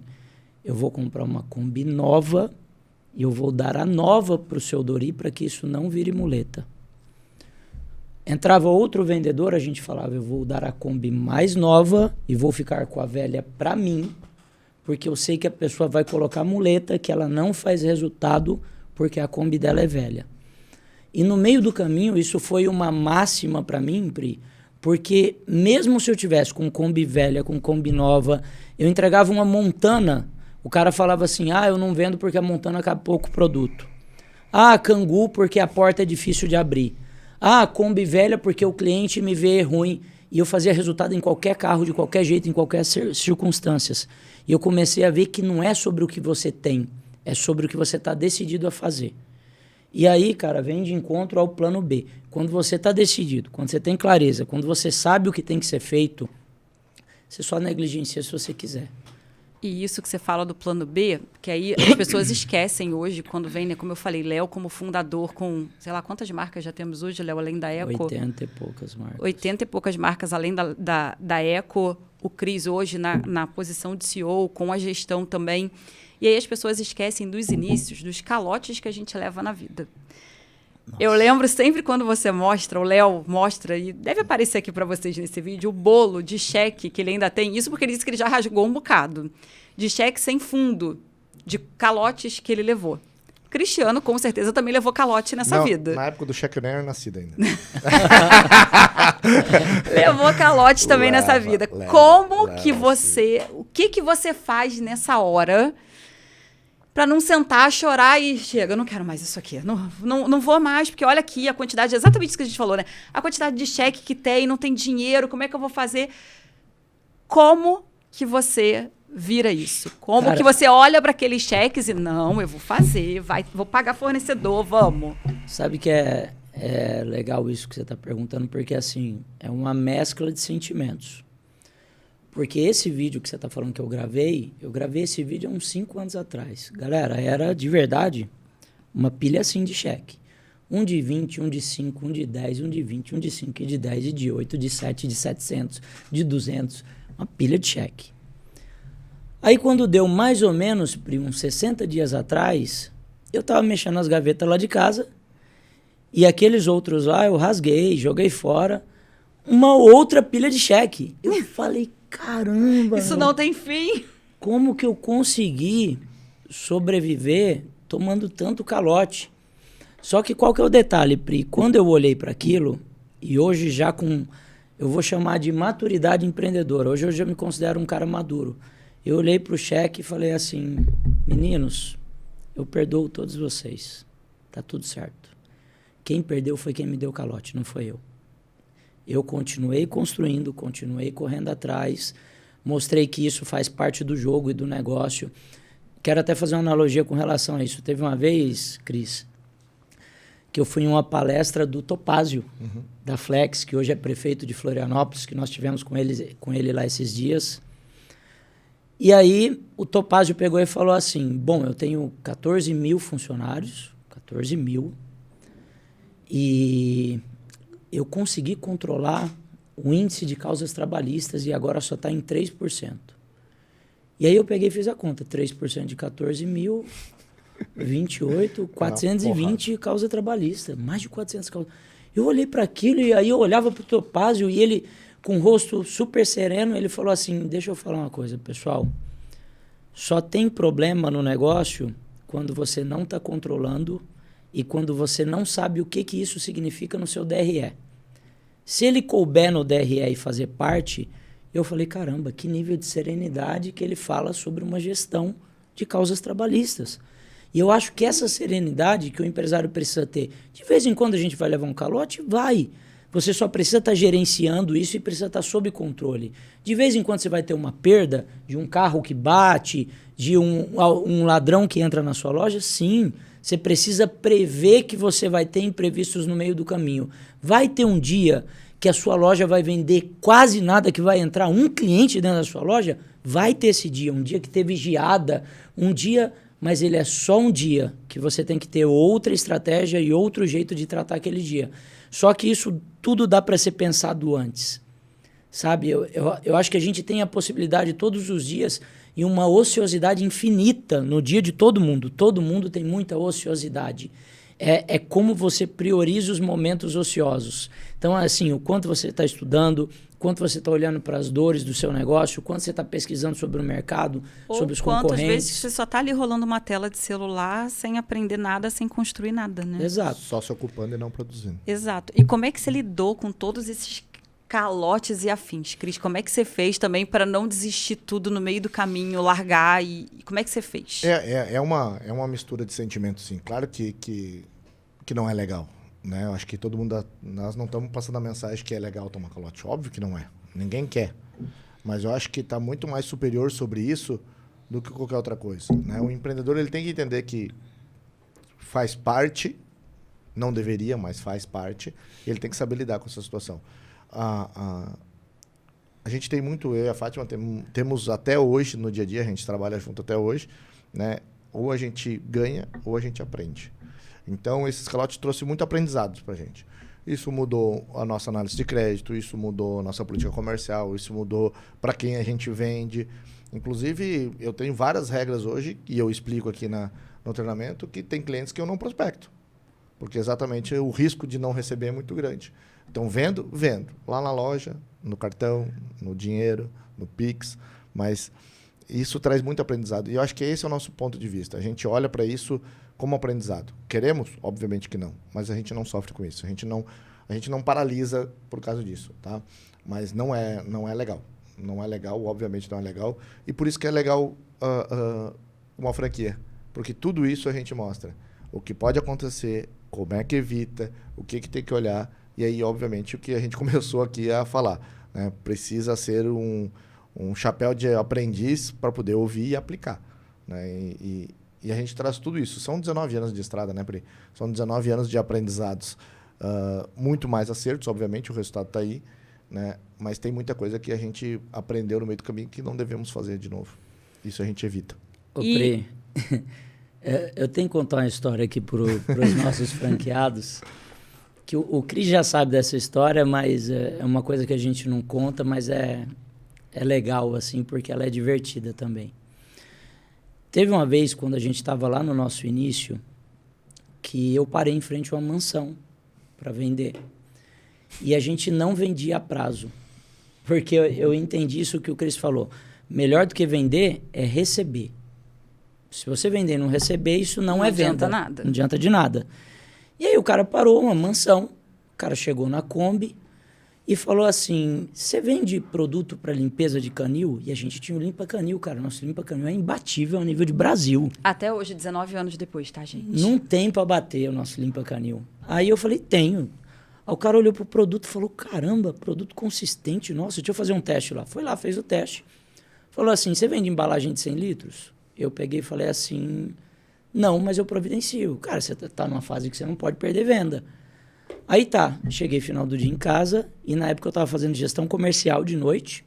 eu vou comprar uma Kombi nova e eu vou dar a nova para o seu Dori para que isso não vire muleta. Entrava outro vendedor, a gente falava, eu vou dar a Kombi mais nova e vou ficar com a velha para mim, porque eu sei que a pessoa vai colocar muleta, que ela não faz resultado porque a Kombi dela é velha. E no meio do caminho, isso foi uma máxima para mim, Pri, porque mesmo se eu tivesse com Kombi velha, com Kombi nova, eu entregava uma Montana O cara falava assim, eu não vendo porque a Montana cabe pouco produto. Cangu porque a porta é difícil de abrir. Kombi velha porque o cliente me vê ruim. E eu fazia resultado em qualquer carro, de qualquer jeito, em qualquer circunstâncias. E eu comecei a ver que não é sobre o que você tem, é sobre o que você está decidido a fazer. E aí, cara, vem de encontro ao plano B. Quando você está decidido, quando você tem clareza, quando você sabe o que tem que ser feito, você só negligencia se você quiser. E isso que você fala do plano B, que aí as pessoas esquecem hoje, quando vem, né, como eu falei, Léo como fundador com, sei lá, quantas marcas já temos hoje, Léo, além da Eco? 80 e poucas marcas. 80 e poucas marcas, além da Eco. O Cris hoje na posição de CEO, com a gestão também. E aí as pessoas esquecem dos inícios, dos calotes que a gente leva na vida. Nossa. Eu lembro sempre quando você mostra, o Léo mostra, e deve aparecer aqui para vocês nesse vídeo, o bolo de cheque que ele ainda tem. Isso porque ele disse que ele já rasgou um bocado. De cheque sem fundo, de calotes que ele levou. Cristiano, com certeza, também levou calote nessa vida. Na época do cheque eu nem era nascido ainda. Levou calote também nessa vida. O que você faz nessa hora para não sentar, chorar e chega, eu não quero mais isso aqui, não vou mais, porque olha aqui a quantidade, exatamente isso que a gente falou, né? A quantidade de cheque que tem, não tem dinheiro, como é que eu vou fazer? Como que você vira isso? Como que você olha para aqueles cheques e não, eu vou fazer, vou pagar fornecedor, vamos. Sabe que é legal isso que você está perguntando, porque assim, é uma mescla de sentimentos. Porque esse vídeo que você está falando que eu gravei esse vídeo há uns 5 anos atrás. Galera, era de verdade uma pilha assim de cheque. Um de 20, um de 5, um de 10, um de 20, um de 5, de 10, de 8, de 7, de 700, de 200. Uma pilha de cheque. Aí quando deu mais ou menos uns 60 dias atrás, eu estava mexendo nas gavetas lá de casa e aqueles outros lá eu rasguei, joguei fora. Uma outra pilha de cheque. Eu falei, caramba! Isso não tem fim! Como que eu consegui sobreviver tomando tanto calote? Só que qual que é o detalhe, Pri? Quando eu olhei para aquilo, e hoje já eu vou chamar de maturidade empreendedora, hoje eu já me considero um cara maduro. Eu olhei para o cheque e falei assim, meninos, eu perdoo todos vocês, tá tudo certo. Quem perdeu foi quem me deu calote, não foi eu. Eu continuei construindo, continuei correndo atrás, mostrei que isso faz parte do jogo e do negócio. Quero até fazer uma analogia com relação a isso. Teve uma vez, Cris, que eu fui em uma palestra do Topázio, da Flex, que hoje é prefeito de Florianópolis, que nós tivemos com ele lá esses dias. E aí o Topázio pegou e falou assim, bom, eu tenho 14 mil funcionários, 14 mil, e eu consegui controlar o índice de causas trabalhistas e agora só está em 3%. E aí eu peguei e fiz a conta. 3% de 14 mil, 28, 420 causa trabalhista. Mais de 400 causas. Eu olhei para aquilo e aí eu olhava para o Topázio e ele, com o rosto super sereno, ele falou assim, deixa eu falar uma coisa, pessoal. Só tem problema no negócio quando você não está controlando e quando você não sabe o que isso significa no seu DRE. Se ele couber no DRE e fazer parte, eu falei, caramba, que nível de serenidade que ele fala sobre uma gestão de causas trabalhistas. E eu acho que essa serenidade que o empresário precisa ter, de vez em quando a gente vai levar um calote, vai. Você só precisa estar gerenciando isso e precisa estar sob controle. De vez em quando você vai ter uma perda de um carro que bate, de um ladrão que entra na sua loja, sim. Você precisa prever que você vai ter imprevistos no meio do caminho. Vai ter um dia que a sua loja vai vender quase nada, que vai entrar um cliente dentro da sua loja? Vai ter esse dia, um dia que teve geada, um dia, mas ele é só um dia, que você tem que ter outra estratégia e outro jeito de tratar aquele dia. Só que isso tudo dá para ser pensado antes. Sabe, eu acho que a gente tem a possibilidade todos os dias e uma ociosidade infinita no dia de todo mundo. Todo mundo tem muita ociosidade. É como você prioriza os momentos ociosos. Então, assim, o quanto você está estudando, o quanto você está olhando para as dores do seu negócio, o quanto você está pesquisando sobre o mercado, sobre os concorrentes. Quantas vezes você só está ali rolando uma tela de celular sem aprender nada, sem construir nada, né? Exato. Só se ocupando e não produzindo. Exato. E como é que você lidou com todos esses calotes e afins. Cris, como é que você fez também para não desistir tudo no meio do caminho, largar? E como é que você fez? É uma mistura de sentimentos, sim. Claro que não é legal, né? Eu acho que todo mundo... Nós não estamos passando a mensagem que é legal tomar calote. Óbvio que não é. Ninguém quer. Mas eu acho que está muito mais superior sobre isso do que qualquer outra coisa, né? O empreendedor ele tem que entender que faz parte, não deveria, mas faz parte, e ele tem que saber lidar com essa situação. A gente tem muito, eu e a Fátima temos até hoje, no dia a dia, a gente trabalha junto até hoje, né? Ou a gente ganha, ou a gente aprende. Então, esses calotes trouxeram muito aprendizados para a gente. Isso mudou a nossa análise de crédito, isso mudou a nossa política comercial, isso mudou para quem a gente vende. Inclusive, eu tenho várias regras hoje, e eu explico aqui no treinamento, que tem clientes que eu não prospecto. Porque exatamente o risco de não receber é muito grande. Então, vendo. Lá na loja, no cartão, no dinheiro, no Pix. Mas isso traz muito aprendizado. E eu acho que esse é o nosso ponto de vista. A gente olha para isso como aprendizado. Queremos? Obviamente que não. Mas a gente não sofre com isso. A gente não paralisa por causa disso. Tá? Mas não é legal. Não é legal, obviamente não é legal. E por isso que é legal uma franquia. Porque tudo isso a gente mostra. O que pode acontecer, como é que evita, o que tem que olhar. E aí, obviamente, o que a gente começou aqui a falar. Né? Precisa ser um chapéu de aprendiz para poder ouvir e aplicar. Né? E a gente traz tudo isso. São 19 anos de estrada, né, Pri? São 19 anos de aprendizados. Muito mais acertos, obviamente, o resultado está aí. Né? Mas tem muita coisa que a gente aprendeu no meio do caminho que não devemos fazer de novo. Isso a gente evita. Ô, Pri, eu tenho que contar uma história aqui para os nossos franqueados, que o Cris já sabe dessa história, mas é uma coisa que a gente não conta, mas é legal, assim, porque ela é divertida também. Teve uma vez, quando a gente estava lá no nosso início, que eu parei em frente a uma mansão para vender. E a gente não vendia a prazo. Porque eu entendi isso que o Cris falou. Melhor do que vender é receber. Se você vender e não receber, isso não é venda. Não adianta nada. Não adianta de nada. E aí o cara parou, uma mansão. O cara chegou na Kombi e falou assim, você vende produto para limpeza de canil? E a gente tinha o Limpa Canil, cara. Nosso Limpa Canil é imbatível a nível de Brasil. Até hoje, 19 anos depois, tá, gente? Não tem para bater o nosso Limpa Canil. Aí eu falei, tenho. Aí o cara olhou pro produto e falou, caramba, produto consistente, nossa, deixa eu fazer um teste lá. Foi lá, fez o teste. Falou assim, você vende embalagem de 100 litros? Eu peguei e falei assim, não, mas eu providencio. Cara, você tá numa fase que você não pode perder venda. Aí tá, cheguei final do dia em casa e na época eu tava fazendo gestão comercial de noite,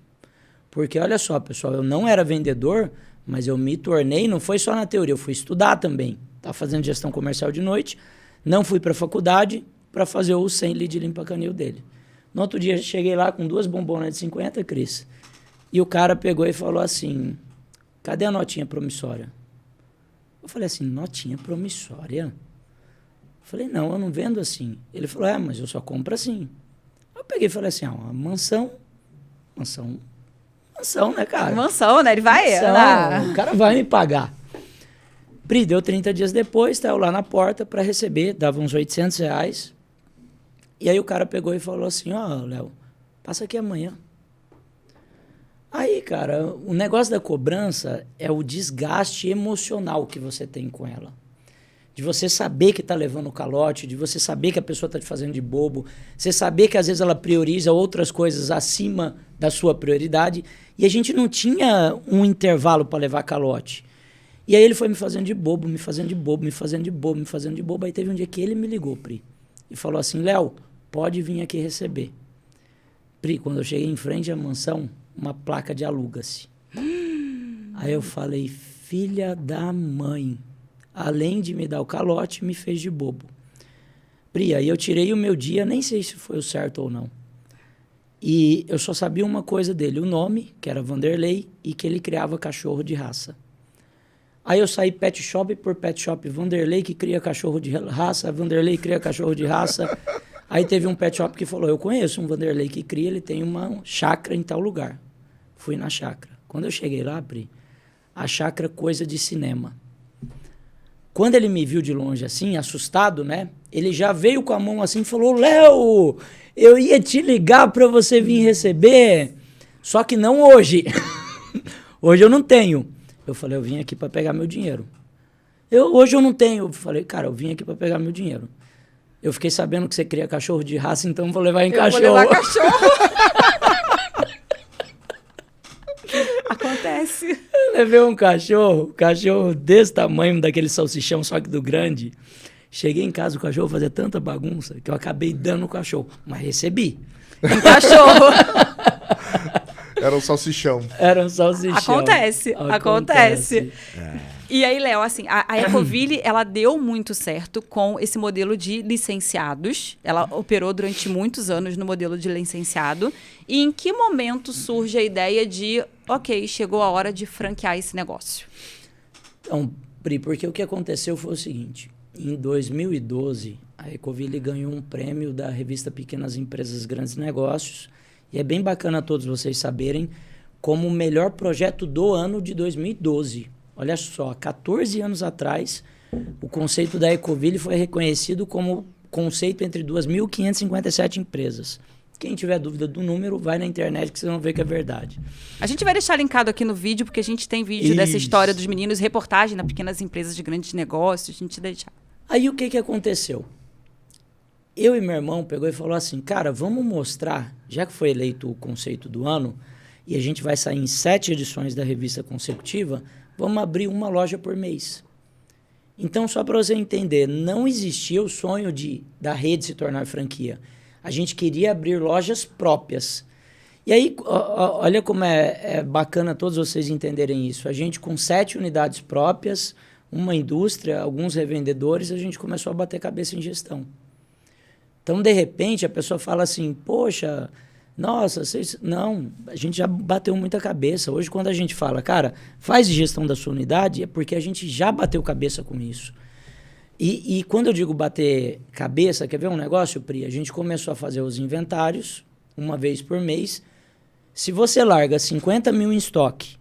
porque olha só, pessoal, eu não era vendedor, mas eu me tornei, não foi só na teoria, eu fui estudar também. Tava fazendo gestão comercial de noite, não fui pra faculdade, para fazer o 100 lead limpa canil dele. No outro dia, cheguei lá com 2 bombonas de 50, Cris, e o cara pegou e falou assim, cadê a notinha promissória? Eu falei assim, notinha promissória? Eu falei, não, eu não vendo assim. Ele falou, mas eu só compro assim. Eu peguei e falei assim, uma mansão, né, cara? Mansão, né? Ele vai... Mansão, o cara vai me pagar. Pri, deu 30 dias depois, tá eu lá na porta para receber, dava uns R$800. E aí o cara pegou e falou assim, Léo, passa aqui amanhã. Aí, cara, o negócio da cobrança é o desgaste emocional que você tem com ela. De você saber que tá levando o calote, de você saber que a pessoa tá te fazendo de bobo, você saber que às vezes ela prioriza outras coisas acima da sua prioridade. E a gente não tinha um intervalo para levar calote. E aí ele foi me fazendo de bobo, me fazendo de bobo, me fazendo de bobo, me fazendo de bobo. Aí teve um dia que ele me ligou, Pri, e falou assim, Léo, pode vir aqui receber. Pri, quando eu cheguei em frente à mansão, uma placa de aluga-se. Aí eu falei, filha da mãe, além de me dar o calote, me fez de bobo. Pri, aí eu tirei o meu dia, nem sei se foi o certo ou não. E eu só sabia uma coisa dele, o nome, que era Vanderlei, e que ele criava cachorro de raça. Aí eu saí pet shop por pet shop, Vanderlei que cria cachorro de raça, Vanderlei cria cachorro de raça. Aí teve um pet shop que falou, eu conheço um Vanderlei que cria, ele tem uma chácara em tal lugar. Fui na chácara. Quando eu cheguei lá, Pri, a chácara coisa de cinema. Quando ele me viu de longe assim, assustado, né? ele já veio com a mão assim e falou, Léo, eu ia te ligar para você vir receber, só que não hoje. Hoje eu não tenho. Eu falei, eu vim aqui para pegar meu dinheiro. Hoje eu não tenho. Eu falei, cara, eu vim aqui para pegar meu dinheiro. Eu fiquei sabendo que você cria cachorro de raça, então vou levar em cachorro. Vou levar cachorro. Acontece. Eu levei um cachorro desse tamanho, daquele salsichão, só que do grande. Cheguei em casa, o cachorro fazia tanta bagunça que eu acabei dando o cachorro. Mas recebi. Em cachorro. Era um salsichão. Era um salsichão. Acontece. E aí, Léo, assim, a Ecoville, ela deu muito certo com esse modelo de licenciados. Ela operou durante muitos anos no modelo de licenciado. E em que momento surge a ideia de, ok, chegou a hora de franquear esse negócio? Então, Pri, porque o que aconteceu foi o seguinte. Em 2012, a Ecoville ganhou um prêmio da revista Pequenas Empresas Grandes Negócios. E é bem bacana todos vocês saberem como o melhor projeto do ano de 2012. Olha só, 14 anos atrás, o conceito da Ecoville foi reconhecido como conceito entre 2.557 empresas. Quem tiver dúvida do número, vai na internet que vocês vão ver que é verdade. A gente vai deixar linkado aqui no vídeo, porque a gente tem vídeo dessa história dos meninos, reportagem nas Pequenas Empresas de Grandes Negócios, a gente deixa. Aí o que aconteceu? Eu e meu irmão pegou e falou assim, cara, vamos mostrar, já que foi eleito o conceito do ano, e a gente vai sair em 7 edições da revista consecutiva, vamos abrir uma loja por mês. Então, só para você entender, não existia o sonho da rede se tornar franquia. A gente queria abrir lojas próprias. E aí, olha como é bacana todos vocês entenderem isso. A gente, com 7 unidades próprias, uma indústria, alguns revendedores, a gente começou a bater cabeça em gestão. Então, de repente, a pessoa fala assim, poxa, nossa, vocês... Não, a gente já bateu muita cabeça. Hoje, quando a gente fala, cara, faz gestão da sua unidade, é porque a gente já bateu cabeça com isso. E quando eu digo bater cabeça, quer ver um negócio, Pri? A gente começou a fazer os inventários, uma vez por mês. Se você larga 50 mil em estoque,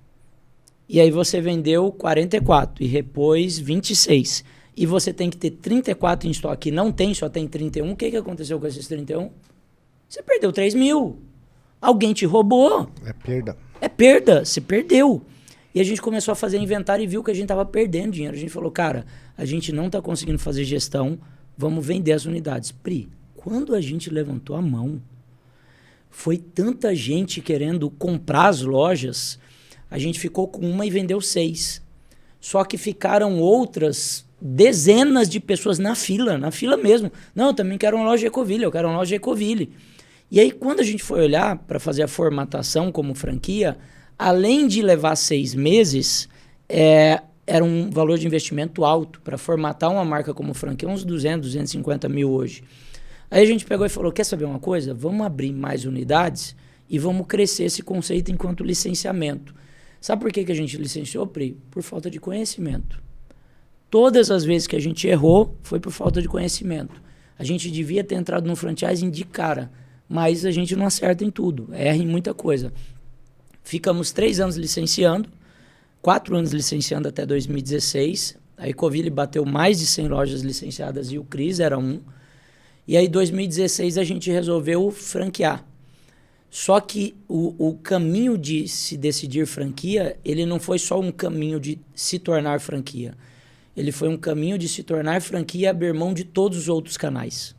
e aí você vendeu 44 e repôs 26, e você tem que ter 34 em estoque e não tem, só tem 31, o que aconteceu com esses 31? Você perdeu 3 mil. Alguém te roubou. É perda. É perda, você perdeu. E a gente começou a fazer inventário e viu que a gente estava perdendo dinheiro. A gente falou, cara, a gente não está conseguindo fazer gestão, vamos vender as unidades. Pri, quando a gente levantou a mão, foi tanta gente querendo comprar as lojas, a gente ficou com uma e vendeu 6. Só que ficaram outras dezenas de pessoas na fila mesmo. Não, eu também quero uma loja Ecoville, eu quero uma loja Ecoville. E aí, quando a gente foi olhar para fazer a formatação como franquia, além de levar 6 meses, era um valor de investimento alto para formatar uma marca como franquia, uns 200, 250 mil hoje. Aí a gente pegou e falou, quer saber uma coisa? Vamos abrir mais unidades e vamos crescer esse conceito enquanto licenciamento. Sabe por que a gente licenciou, Pri? Por falta de conhecimento. Todas as vezes que a gente errou, foi por falta de conhecimento. A gente devia ter entrado no franchising de cara, mas a gente não acerta em tudo, erra em muita coisa. Ficamos 3 anos licenciando, 4 anos licenciando até 2016. A Ecoville bateu mais de 100 lojas licenciadas e o Cris era um. E aí, em 2016, a gente resolveu franquear. Só que o caminho de se decidir franquia, ele não foi só um caminho de se tornar franquia. Ele foi um caminho de se tornar franquia e abrir mão de todos os outros canais.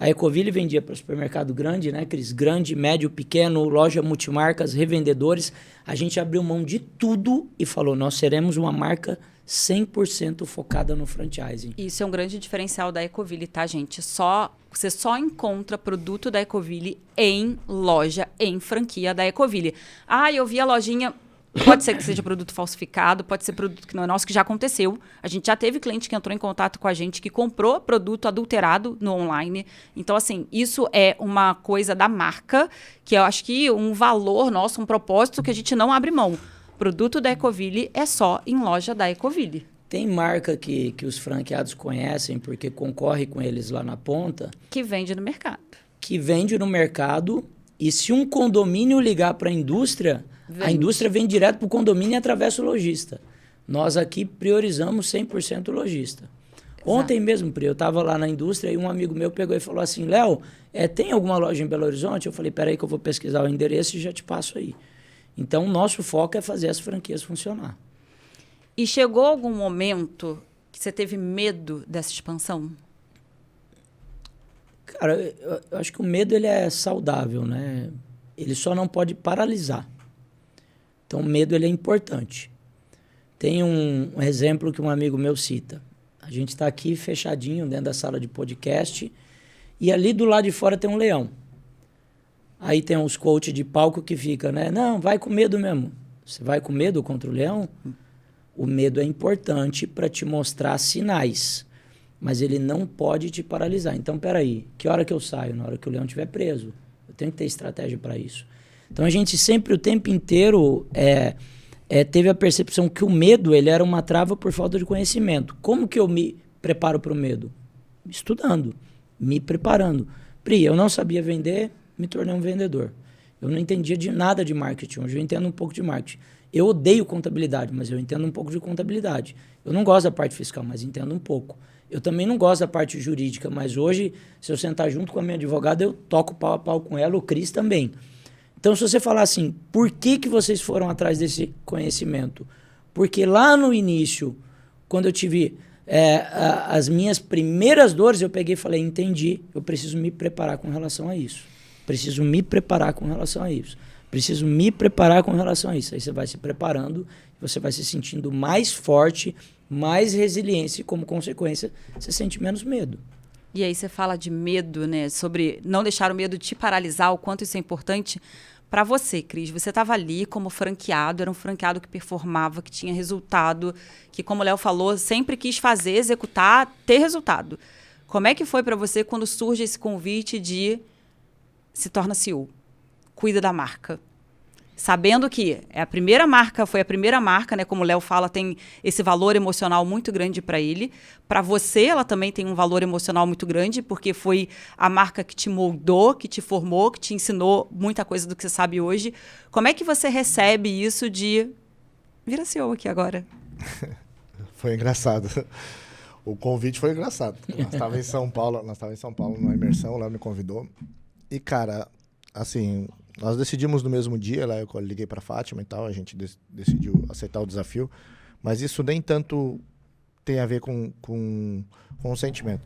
A Ecoville vendia para o supermercado grande, né, Cris? Grande, médio, pequeno, loja multimarcas, revendedores. A gente abriu mão de tudo e falou, nós seremos uma marca 100% focada no franchising. Isso é um grande diferencial da Ecoville, tá, gente? Você só encontra produto da Ecoville em loja, em franquia da Ecoville. Ah, eu vi a lojinha... Pode ser que seja produto falsificado, pode ser produto que não é nosso, que já aconteceu. A gente já teve cliente que entrou em contato com a gente que comprou produto adulterado no online. Então, assim, isso é uma coisa da marca, que eu acho que um valor nosso, um propósito que a gente não abre mão. Produto da Ecoville é só em loja da Ecoville. Tem marca que os franqueados conhecem porque concorre com eles lá na ponta. Que vende no mercado. Que vende no mercado e se um condomínio ligar para a indústria vem direto para o condomínio e atravessa o lojista. Nós aqui priorizamos 100% o lojista. Ontem mesmo, Pri, eu estava lá na indústria e um amigo meu pegou e falou assim, Léo, tem alguma loja em Belo Horizonte? Eu falei, peraí que eu vou pesquisar o endereço e já te passo aí. Então, o nosso foco é fazer as franquias funcionar. E chegou algum momento que você teve medo dessa expansão? Cara, eu acho que o medo ele é saudável, né? Ele só não pode paralisar. Então, o medo ele é importante. Tem um exemplo que um amigo meu cita. A gente está aqui fechadinho dentro da sala de podcast e ali do lado de fora tem um leão. Aí tem uns coaches de palco que ficam, né? Não, vai com medo mesmo. Você vai com medo contra o leão? O medo é importante para te mostrar sinais, mas ele não pode te paralisar. Então, peraí, que hora que eu saio? Na hora que o leão estiver preso. Eu tenho que ter estratégia para isso. Então, a gente sempre, o tempo inteiro, teve a percepção que o medo ele era uma trava por falta de conhecimento. Como que eu me preparo para o medo? Estudando, me preparando. Pri, eu não sabia vender, me tornei um vendedor. Eu não entendia de nada de marketing, hoje eu entendo um pouco de marketing. Eu odeio contabilidade, mas eu entendo um pouco de contabilidade. Eu não gosto da parte fiscal, mas entendo um pouco. Eu também não gosto da parte jurídica, mas hoje, se eu sentar junto com a minha advogada, eu toco pau a pau com ela, o Cris também. Então, se você falar assim, por que vocês foram atrás desse conhecimento? Porque lá no início, quando eu tive as minhas primeiras dores, eu peguei e falei, entendi, eu preciso me preparar com relação a isso. Preciso me preparar com relação a isso. Preciso me preparar com relação a isso. Aí você vai se preparando, você vai se sentindo mais forte, mais resiliência e, como consequência, você sente menos medo. E aí você fala de medo, né? Sobre não deixar o medo te paralisar, o quanto isso é importante para você, Cris. Você estava ali como franqueado, era um franqueado que performava, que tinha resultado, que, como o Léo falou, sempre quis fazer, executar, ter resultado. Como é que foi para você quando surge esse convite de se torna CEO, cuida da marca? Sabendo que foi a primeira marca, né? Como o Léo fala, tem esse valor emocional muito grande para ele. Para você, ela também tem um valor emocional muito grande, porque foi a marca que te moldou, que te formou, que te ensinou muita coisa do que você sabe hoje. Como é que você recebe isso de vira CEO aqui agora? Foi engraçado. O convite foi engraçado. Nós estávamos em São Paulo, numa imersão, o Léo me convidou. E, cara, assim, nós decidimos no mesmo dia, lá eu liguei para a Fátima e tal, a gente decidiu aceitar o desafio, mas isso nem tanto tem a ver com o sentimento.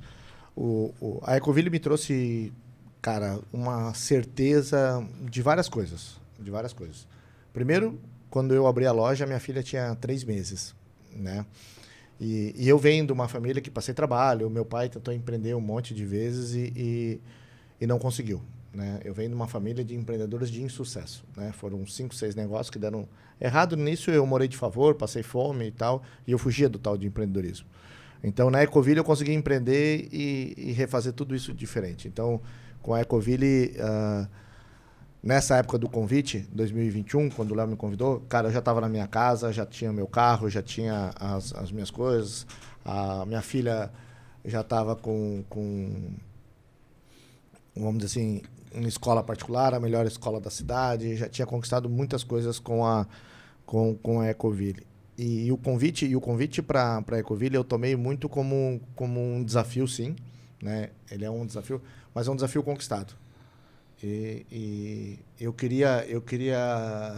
A Ecoville me trouxe, cara, uma certeza de várias coisas. Primeiro, quando eu abri a loja, minha filha tinha 3 meses, né? E eu venho de uma família que passei trabalho, meu pai tentou empreender um monte de vezes e não conseguiu, né? Eu venho de uma família de empreendedores de insucesso, né? Foram 5, 6 negócios que deram errado. No início eu morei de favor, passei fome e tal, e eu fugia do tal de empreendedorismo. Então, na Ecoville eu consegui empreender e refazer tudo isso diferente. Então, com a Ecoville, nessa época do convite, 2021, quando o Léo me convidou, cara, eu já estava na minha casa, já tinha meu carro, já tinha as minhas coisas, a minha filha já estava com, vamos dizer assim, uma escola particular, a melhor escola da cidade, já tinha conquistado muitas coisas com a Ecoville. E o convite para a Ecoville eu tomei muito como um desafio, sim, né? Ele é um desafio, mas é um desafio conquistado. E eu queria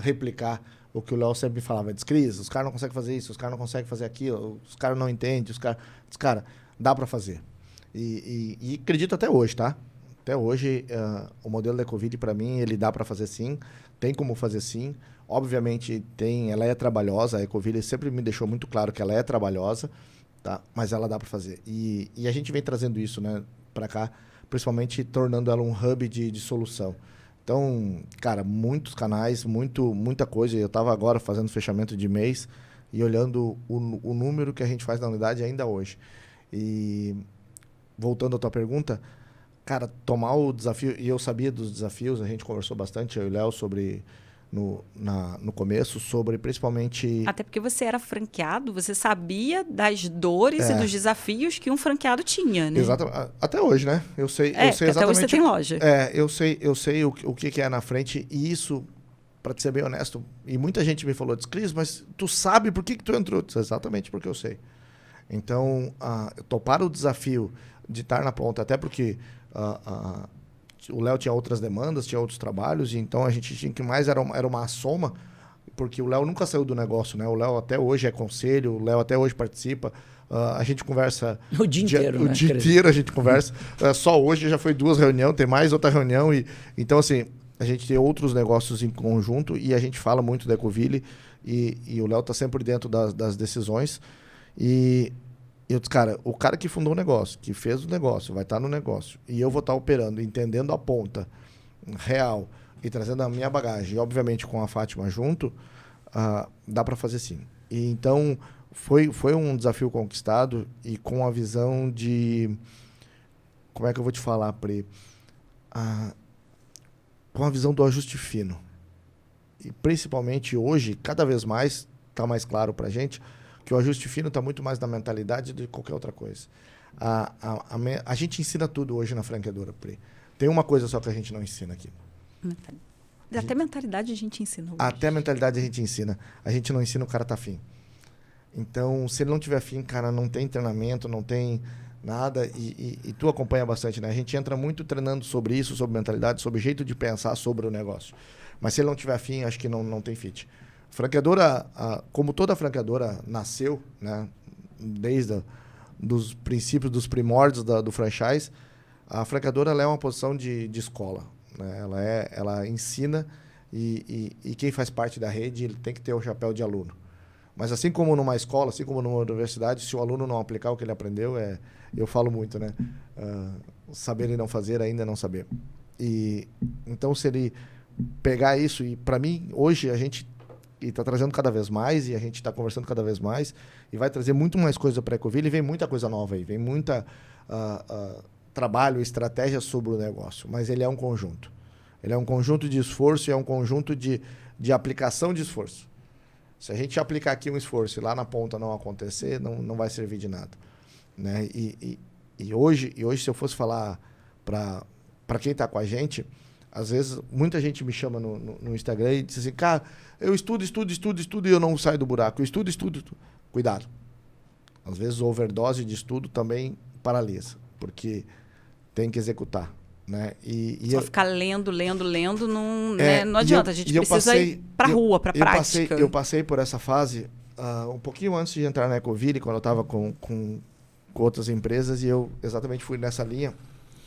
replicar o que o Léo sempre falava, Cris, os caras não conseguem fazer isso, os caras não conseguem fazer aquilo, os caras não entendem, cara, dá para fazer. E acredito até hoje, tá? Até hoje, o modelo da Ecoville, para mim, ele dá para fazer sim, tem como fazer sim. Obviamente, ela é trabalhosa, a Ecoville sempre me deixou muito claro que ela é trabalhosa, tá? Mas ela dá para fazer. E a gente vem trazendo isso, né, para cá, principalmente tornando ela um hub de solução. Então, cara, muitos canais, muita coisa. Eu estava agora fazendo fechamento de mês e olhando o número que a gente faz na unidade ainda hoje. E voltando à tua pergunta, cara, tomar o desafio, e eu sabia dos desafios, a gente conversou bastante, eu e o Léo, sobre no começo, sobre principalmente... Até porque você era franqueado, você sabia das dores e dos desafios que um franqueado tinha, né? Exatamente. Até hoje, né? Eu sei exatamente... Até hoje você tem loja. Eu sei o que é na frente, e isso, para te ser bem honesto, e muita gente me falou, Cris, mas tu sabe por que tu entrou? Exatamente porque eu sei. Então, topar o desafio de estar na ponta, até porque o Léo tinha outras demandas, tinha outros trabalhos, e então a gente tinha que mais era uma soma, porque o Léo nunca saiu do negócio, né? O Léo até hoje é conselho, o Léo até hoje participa. A gente conversa... O dia inteiro, né? O dia inteiro a gente conversa. Só hoje já foi 2 reuniões, tem mais outra reunião. Então, assim, a gente tem outros negócios em conjunto e a gente fala muito da Ecoville e o Léo está sempre dentro das decisões. E eu disse, cara, o cara que fundou o negócio, que fez o negócio, vai estar no negócio. E eu vou estar operando, entendendo a ponta real e trazendo a minha bagagem, e obviamente com a Fátima junto, dá para fazer sim. E então, foi um desafio conquistado e com a visão de... Como é que eu vou te falar, Pri? Com a visão do ajuste fino. E principalmente hoje, cada vez mais, está mais claro para a gente que o ajuste fino está muito mais na mentalidade do que qualquer outra coisa. A gente ensina tudo hoje na franqueadora, Pri. Tem uma coisa só que a gente não ensina aqui. Até mentalidade a gente ensina hoje. Até mentalidade a gente ensina. A gente não ensina o cara tá afim. Então, se ele não tiver afim, cara, não tem treinamento, não tem nada. E tu acompanha bastante, né? A gente entra muito treinando sobre isso, sobre mentalidade, sobre jeito de pensar sobre o negócio. Mas se ele não tiver afim, acho que não tem fit. Franqueadora, como toda franqueadora nasceu, né? Desde dos princípios, dos primórdios do franchise, a franqueadora ela é uma posição de escola. Né? Ela ensina e quem faz parte da rede ele tem que ter o chapéu de aluno. Mas assim como numa escola, assim como numa universidade, se o aluno não aplicar o que ele aprendeu, eu falo muito, né? Saber e não fazer, ainda não saber. E então, se ele pegar isso, e para mim, hoje a gente está trazendo cada vez mais, e a gente está conversando cada vez mais, e vai trazer muito mais coisa para a Ecoville, e vem muita coisa nova aí, vem muita trabalho, estratégia sobre o negócio, mas ele é um conjunto. Ele é um conjunto de esforço e é um conjunto de aplicação de esforço. Se a gente aplicar aqui um esforço e lá na ponta não acontecer, não vai servir de nada. Né? E hoje, se eu fosse falar para quem está com a gente, às vezes muita gente me chama no Instagram e diz assim, cara, eu estudo e eu não saio do buraco. Eu estudo. Cuidado. Às vezes overdose de estudo também paralisa, porque tem que executar. Né? Só ficar lendo, não adianta. A gente precisa ir para a rua, para a prática. Eu passei por essa fase um pouquinho antes de entrar na Ecoville, quando eu estava com outras empresas, e eu exatamente fui nessa linha.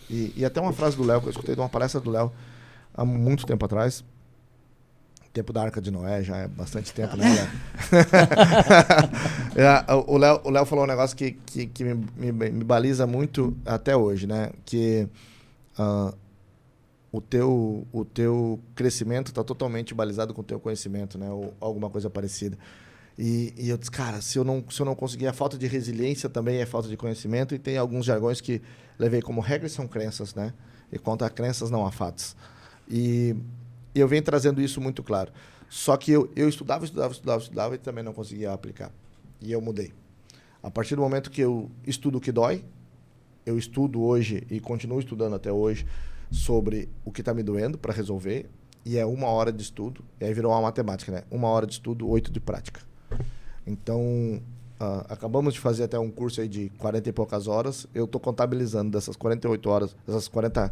E até uma frase do Léo, que eu escutei de uma palestra do Léo há muito tempo atrás. Tempo da Arca de Noé, já é bastante tempo, né, Léo? O Léo falou um negócio que me baliza muito até hoje, né? Que o teu crescimento está totalmente balizado com o teu conhecimento, né? Ou alguma coisa parecida. E eu disse, cara, se eu não conseguir, a falta de resiliência também é falta de conhecimento, e tem alguns jargões que levei como regras são crenças, né? E contra crenças não há fatos. E eu venho trazendo isso muito claro. Só que eu estudava e também não conseguia aplicar. E eu mudei. A partir do momento que eu estudo o que dói, eu estudo hoje e continuo estudando até hoje sobre o que está me doendo para resolver, e é 1 hora de estudo, e aí virou uma matemática, né? 1 hora de estudo, 8 de prática. Então, acabamos de fazer até um curso aí de 40 e poucas horas, eu estou contabilizando dessas 48 horas, dessas 40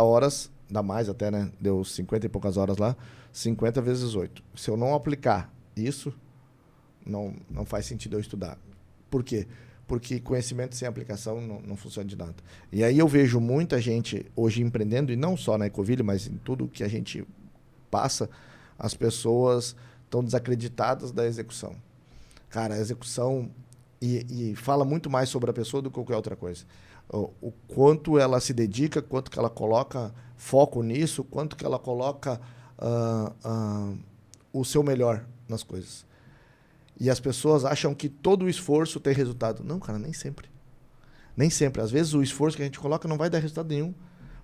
horas, dá mais até, né? Deu 50 e poucas horas lá, 50 vezes 8. Se eu não aplicar isso, não faz sentido eu estudar. Por quê? Porque conhecimento sem aplicação não funciona de nada. E aí eu vejo muita gente hoje empreendendo, e não só na Ecoville, mas em tudo que a gente passa, as pessoas estão desacreditadas da execução. Cara, a execução e fala muito mais sobre a pessoa do que qualquer outra coisa. O quanto ela se dedica, quanto que ela coloca foco nisso, quanto que ela coloca o seu melhor nas coisas. E as pessoas acham que todo o esforço tem resultado. Não, cara, nem sempre. Nem sempre. Às vezes o esforço que a gente coloca não vai dar resultado nenhum.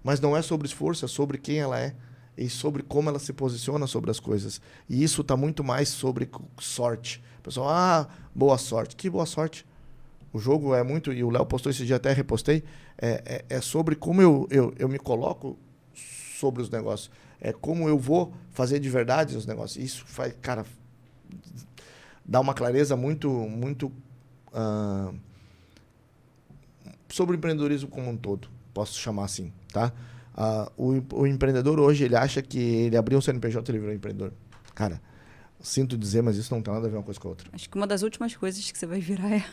Mas não é sobre esforço, é sobre quem ela é. E sobre como ela se posiciona sobre as coisas. E isso está muito mais sobre sorte. O pessoal, boa sorte. Que boa sorte? O jogo é muito, e o Léo postou esse dia, até repostei, é sobre como eu me coloco sobre os negócios. É como eu vou fazer de verdade os negócios. Isso faz, cara, dá uma clareza muito, muito sobre o empreendedorismo como um todo, posso chamar assim, tá? O empreendedor hoje, ele acha que ele abriu um CNPJ e ele virou empreendedor. Cara, sinto dizer, mas isso não tem nada a ver uma coisa com a outra. Acho que uma das últimas coisas que você vai virar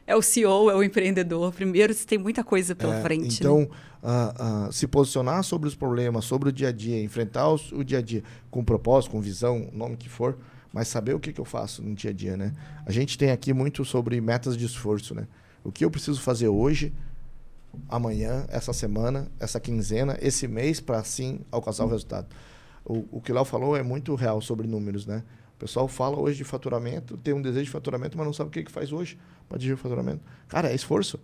é o CEO, é o empreendedor. Primeiro, você tem muita coisa pela frente. Então, né? Se posicionar sobre os problemas, sobre o dia a dia, enfrentar o dia a dia com propósito, com visão, nome que for, mas saber o que eu faço no dia a dia, né? A gente tem aqui muito sobre metas de esforço, né? O que eu preciso fazer hoje, amanhã, essa semana, essa quinzena, esse mês, para assim alcançar o resultado. O que o Léo falou é muito real sobre números, né? O pessoal fala hoje de faturamento, tem um desejo de faturamento, mas não sabe o que faz hoje para atingir o faturamento. Cara, é esforço.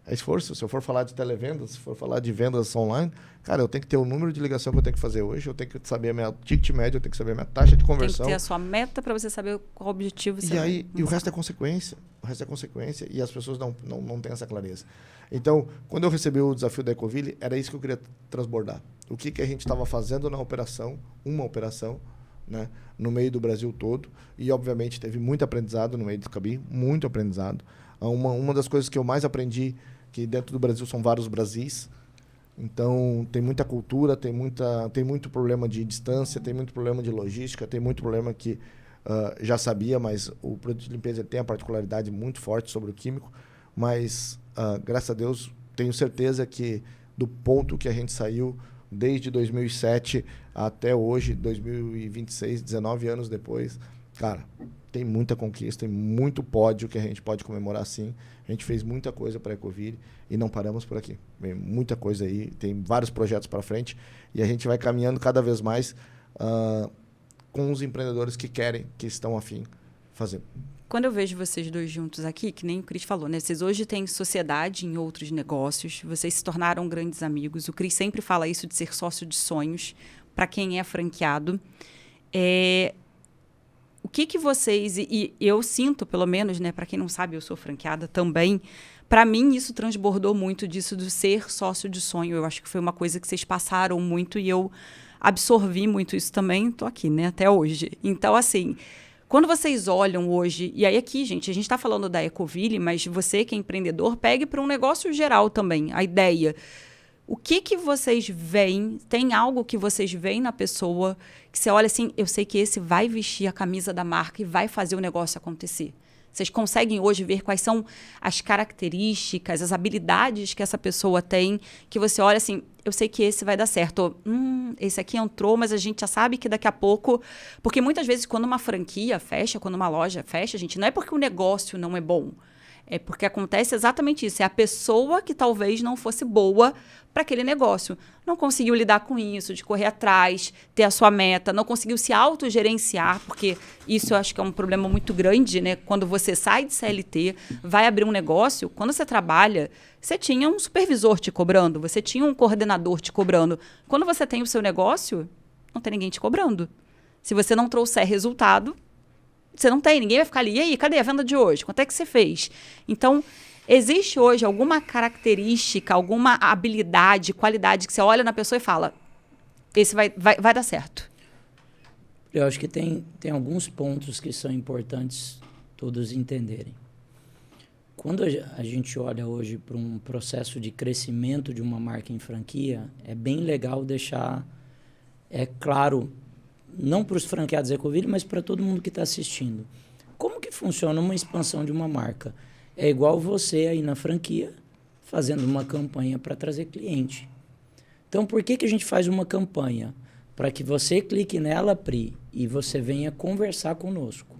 É esforço. Se eu for falar de televendas, se for falar de vendas online, cara, eu tenho que ter o número de ligação que eu tenho que fazer hoje, eu tenho que saber a minha ticket médio, eu tenho que saber a minha taxa de conversão. Tem que ter a sua meta para você saber qual objetivo você vai. E o resto é consequência. O resto é consequência e as pessoas não têm essa clareza. Então, quando eu recebi o desafio da Ecoville, era isso que eu queria transbordar. O que a gente estava fazendo na operação, uma operação, né, no meio do Brasil todo. E, obviamente, teve muito aprendizado no meio do Cabim, muito aprendizado. Uma das coisas que eu mais aprendi, que dentro do Brasil são vários Brasis. Então, tem muita cultura, tem muito problema de distância, tem muito problema de logística, tem muito problema que já sabia, mas o produto de limpeza tem a particularidade muito forte sobre o químico. Mas, graças a Deus, tenho certeza que do ponto que a gente saiu, desde 2007 até hoje, 2026, 19 anos depois, cara, tem muita conquista, tem muito pódio que a gente pode comemorar sim. A gente fez muita coisa para a Ecoville e não paramos por aqui. Tem muita coisa aí, tem vários projetos para frente e a gente vai caminhando cada vez mais com os empreendedores que querem, que estão afim fazer. Quando eu vejo vocês dois juntos aqui, que nem o Cris falou, né? Vocês hoje têm sociedade em outros negócios, vocês se tornaram grandes amigos. O Cris sempre fala isso de ser sócio de sonhos para quem é franqueado. O que vocês... E eu sinto, pelo menos, né? Para quem não sabe, eu sou franqueada também. Para mim, isso transbordou muito disso do ser sócio de sonho. Eu acho que foi uma coisa que vocês passaram muito e eu absorvi muito isso também. Estou aqui, né? Até hoje. Então, assim... Quando vocês olham hoje, e aí aqui, gente, a gente está falando da Ecoville, mas você que é empreendedor, pegue para um negócio geral também, a ideia. O que vocês veem, tem algo que vocês veem na pessoa, que você olha assim, eu sei que esse vai vestir a camisa da marca e vai fazer o negócio acontecer. Vocês conseguem hoje ver quais são as características, as habilidades que essa pessoa tem, que você olha assim, eu sei que esse vai dar certo. Esse aqui entrou, mas a gente já sabe que daqui a pouco... Porque muitas vezes quando uma franquia fecha, quando uma loja fecha, gente, não é porque o negócio não é bom. É porque acontece exatamente isso. É a pessoa que talvez não fosse boa para aquele negócio. Não conseguiu lidar com isso, de correr atrás, ter a sua meta, não conseguiu se autogerenciar, porque isso eu acho que é um problema muito grande, né? Quando você sai de CLT, vai abrir um negócio, quando você trabalha, você tinha um supervisor te cobrando, você tinha um coordenador te cobrando. Quando você tem o seu negócio, não tem ninguém te cobrando. Se você não trouxer resultado, você não tem, ninguém vai ficar ali. E aí, cadê a venda de hoje? Quanto é que você fez? Então, existe hoje alguma característica, alguma habilidade, qualidade que você olha na pessoa e fala, esse vai dar certo? Eu acho que tem alguns pontos que são importantes todos entenderem. Quando a gente olha hoje para um processo de crescimento de uma marca em franquia, é bem legal deixar claro, não para os franqueados Ecoville, mas para todo mundo que está assistindo. Como que funciona uma expansão de uma marca? É igual você aí na franquia, fazendo uma campanha para trazer cliente. Então, por que a gente faz uma campanha? Para que você clique nela, Pri, e você venha conversar conosco.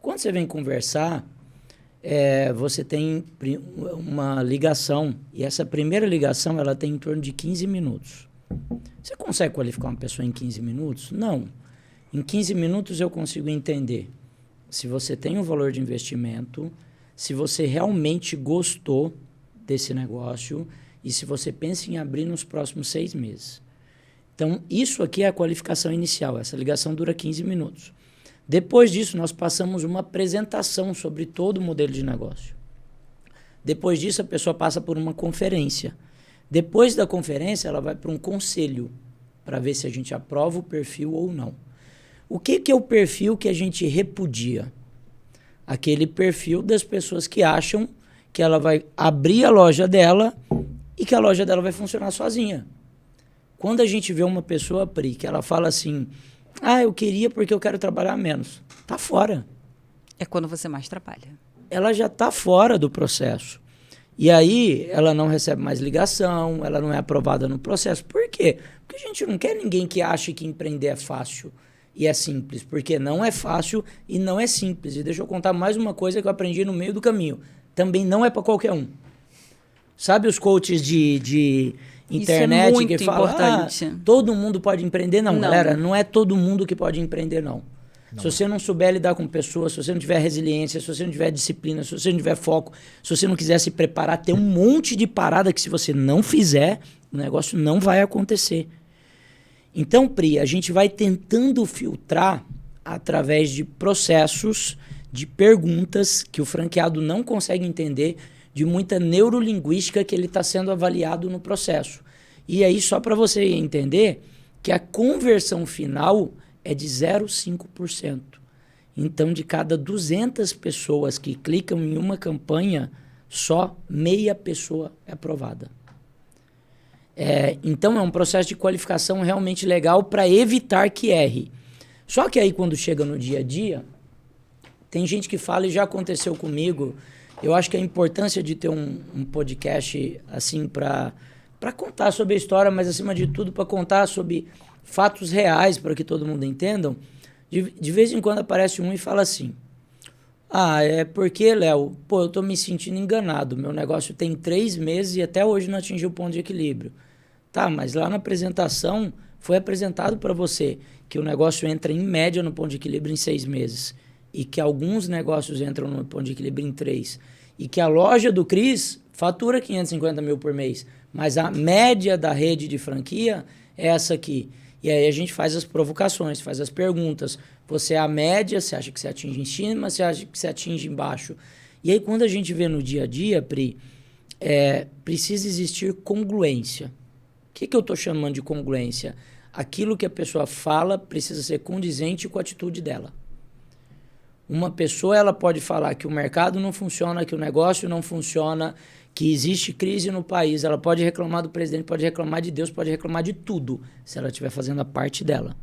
Quando você vem conversar, você tem uma ligação, e essa primeira ligação ela tem em torno de 15 minutos. Você consegue qualificar uma pessoa em 15 minutos? Não. Em 15 minutos eu consigo entender se você tem um valor de investimento, se você realmente gostou desse negócio e se você pensa em abrir nos próximos 6 meses. Então, isso aqui é a qualificação inicial. Essa ligação dura 15 minutos. Depois disso, nós passamos uma apresentação sobre todo o modelo de negócio. Depois disso, a pessoa passa por uma conferência. Depois da conferência, ela vai para um conselho para ver se a gente aprova o perfil ou não. O que é o perfil que a gente repudia? aquele perfil das pessoas que acham que ela vai abrir a loja dela e que a loja dela vai funcionar sozinha. Quando a gente vê uma pessoa, Pri, que ela fala assim, eu queria porque eu quero trabalhar menos, tá fora. É quando você mais trabalha. Ela já tá fora do processo. E aí ela não recebe mais ligação, ela não é aprovada no processo. Por quê? Porque a gente não quer ninguém que ache que empreender é fácil e é simples, porque não é fácil e não é simples. E deixa eu contar mais uma coisa que eu aprendi no meio do caminho. Também não é para qualquer um. Sabe os coaches de internet isso é muito que falam, importante. Todo mundo pode empreender? Não, Não, galera, não é todo mundo que pode empreender, não. Se você não souber lidar com pessoas, se você não tiver resiliência, se você não tiver disciplina, se você não tiver foco, se você não quiser se preparar, tem um monte de parada que se você não fizer, o negócio não vai acontecer. Então, Pri, a gente vai tentando filtrar através de processos, de perguntas que o franqueado não consegue entender, de muita neurolinguística que ele está sendo avaliado no processo. E aí, só para você entender que a conversão final é de 0,5%. Então, de cada 200 pessoas que clicam em uma campanha, só meia pessoa é aprovada. Então, é um processo de qualificação realmente legal para evitar que erre. Só que aí, quando chega no dia a dia, tem gente que fala, e já aconteceu comigo, eu acho que a importância de ter um podcast assim para contar sobre a história, mas acima de tudo para contar sobre fatos reais para que todo mundo entenda. De vez em quando aparece um e fala assim, é porque, Léo, eu tô me sentindo enganado, meu negócio tem 3 meses e até hoje não atingiu o ponto de equilíbrio. Tá, mas lá na apresentação foi apresentado para você que o negócio entra em média no ponto de equilíbrio em 6 meses e que alguns negócios entram no ponto de equilíbrio em 3 e que a loja do Cris fatura 550 mil por mês, mas a média da rede de franquia é essa aqui. E aí a gente faz as provocações, faz as perguntas. Você é a média, você acha que você atinge em cima, você acha que você atinge embaixo. E aí quando a gente vê no dia a dia, Pri, precisa existir congruência. O que eu estou chamando de congruência? Aquilo que a pessoa fala precisa ser condizente com a atitude dela. Uma pessoa ela pode falar que o mercado não funciona, que o negócio não funciona, que existe crise no país, ela pode reclamar do presidente, pode reclamar de Deus, pode reclamar de tudo, se ela estiver fazendo a parte dela.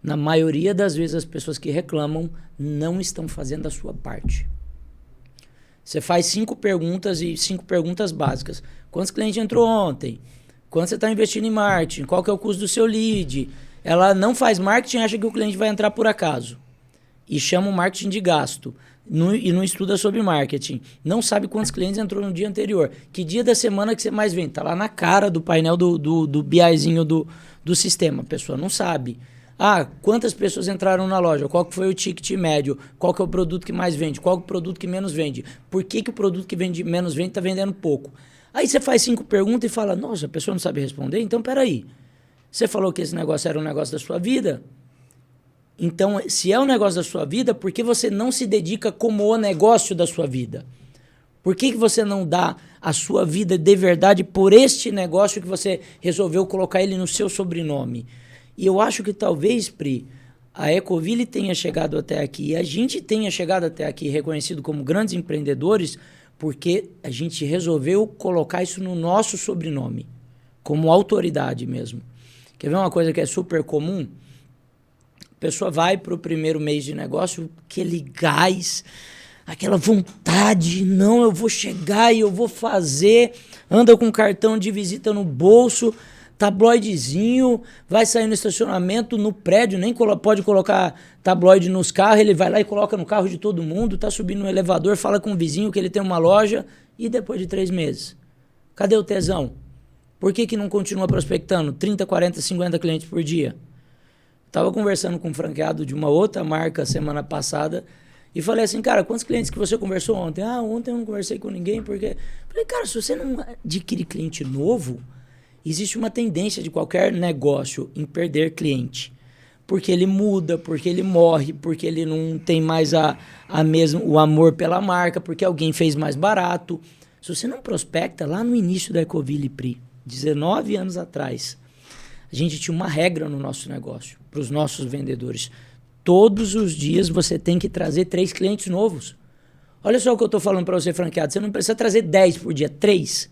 Na maioria das vezes, as pessoas que reclamam não estão fazendo a sua parte. Você faz 5 perguntas e 5 perguntas básicas. Quantos clientes entrou ontem? Quanto você está investindo em marketing? Qual que é o custo do seu lead? Ela não faz marketing e acha que o cliente vai entrar por acaso. E chama o marketing de gasto. E não estuda sobre marketing. Não sabe quantos clientes entrou no dia anterior. Que dia da semana que você mais vende? Está lá na cara do painel do BIzinho do sistema. A pessoa não sabe. Quantas pessoas entraram na loja? Qual que foi o ticket médio? Qual que é o produto que mais vende? Qual que é o produto que menos vende? Por que o produto que menos vende está vendendo pouco? Aí você faz 5 perguntas e fala, nossa, a pessoa não sabe responder? Então, peraí. Você falou que esse negócio era um negócio da sua vida? Então, se é um negócio da sua vida, por que você não se dedica como o negócio da sua vida? Por que você não dá a sua vida de verdade por este negócio que você resolveu colocar ele no seu sobrenome? E eu acho que talvez, Pri, a Ecoville tenha chegado até aqui e a gente tenha chegado até aqui reconhecido como grandes empreendedores porque a gente resolveu colocar isso no nosso sobrenome, como autoridade mesmo. Quer ver uma coisa que é super comum? A pessoa vai para o primeiro mês de negócio, aquele gás, aquela vontade, não, eu vou chegar e eu vou fazer, anda com cartão de visita no bolso, tabloidezinho, vai sair no estacionamento, no prédio, nem pode colocar tabloide nos carros, ele vai lá e coloca no carro de todo mundo, tá subindo no elevador, fala com o vizinho que ele tem uma loja, e depois de 3 meses? Cadê o tesão? Por que não continua prospectando 30, 40, 50 clientes por dia? Estava conversando com um franqueado de uma outra marca semana passada e falei assim, cara, quantos clientes que você conversou ontem? Ontem eu não conversei com ninguém, porque... Falei, cara, se você não adquire cliente novo, existe uma tendência de qualquer negócio em perder cliente. Porque ele muda, porque ele morre, porque ele não tem mais o amor pela marca, porque alguém fez mais barato. Se você não prospecta, lá no início da Ecoville, Pri, 19 anos atrás, a gente tinha uma regra no nosso negócio, para os nossos vendedores. Todos os dias você tem que trazer 3 clientes novos. Olha só o que eu estou falando para você, franqueado. Você não precisa trazer 10 por dia, 3.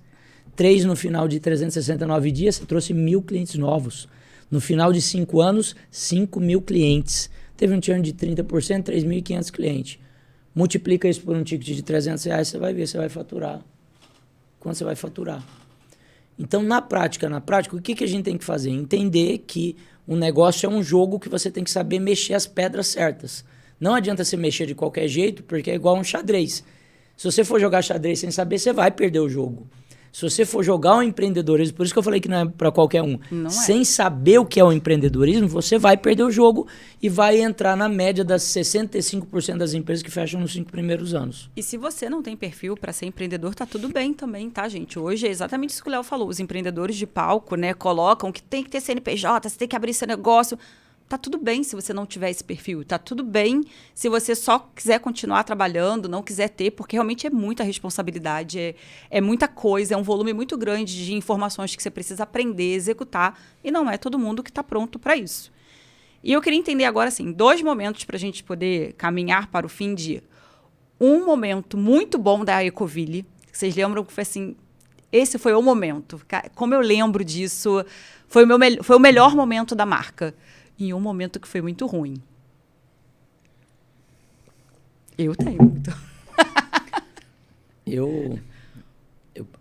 3 no final de 369 dias, você trouxe 1.000 clientes novos. No final de 5 anos, 5.000 clientes. Teve um churn de 30%, 3.500 clientes. Multiplica isso por um ticket de R$300, você vai ver, você vai faturar. Quanto você vai faturar? Então, na prática, o que a gente tem que fazer? Entender que o negócio é um jogo que você tem que saber mexer as pedras certas. Não adianta você mexer de qualquer jeito, porque é igual um xadrez. Se você for jogar xadrez sem saber, você vai perder o jogo. Se você for jogar o empreendedorismo, por isso que eu falei que não é para qualquer um, sem saber o que é o empreendedorismo, você vai perder o jogo e vai entrar na média das 65% das empresas que fecham nos 5 primeiros anos. E se você não tem perfil para ser empreendedor, tá tudo bem também, tá, gente? Hoje é exatamente isso que o Léo falou. Os empreendedores de palco, né, colocam que tem que ter CNPJ, você tem que abrir seu negócio. Tá tudo bem se você não tiver esse perfil. Tá tudo bem se você só quiser continuar trabalhando, não quiser ter, porque realmente é muita responsabilidade, é muita coisa, é um volume muito grande de informações que você precisa aprender, executar, e não é todo mundo que está pronto para isso. E eu queria entender agora, assim, 2 momentos para a gente poder caminhar para o fim de um momento muito bom da Ecoville. Vocês lembram que foi assim, esse foi o momento. Como eu lembro disso, foi o melhor momento da marca. Em um momento que foi muito ruim. Eu tenho muito.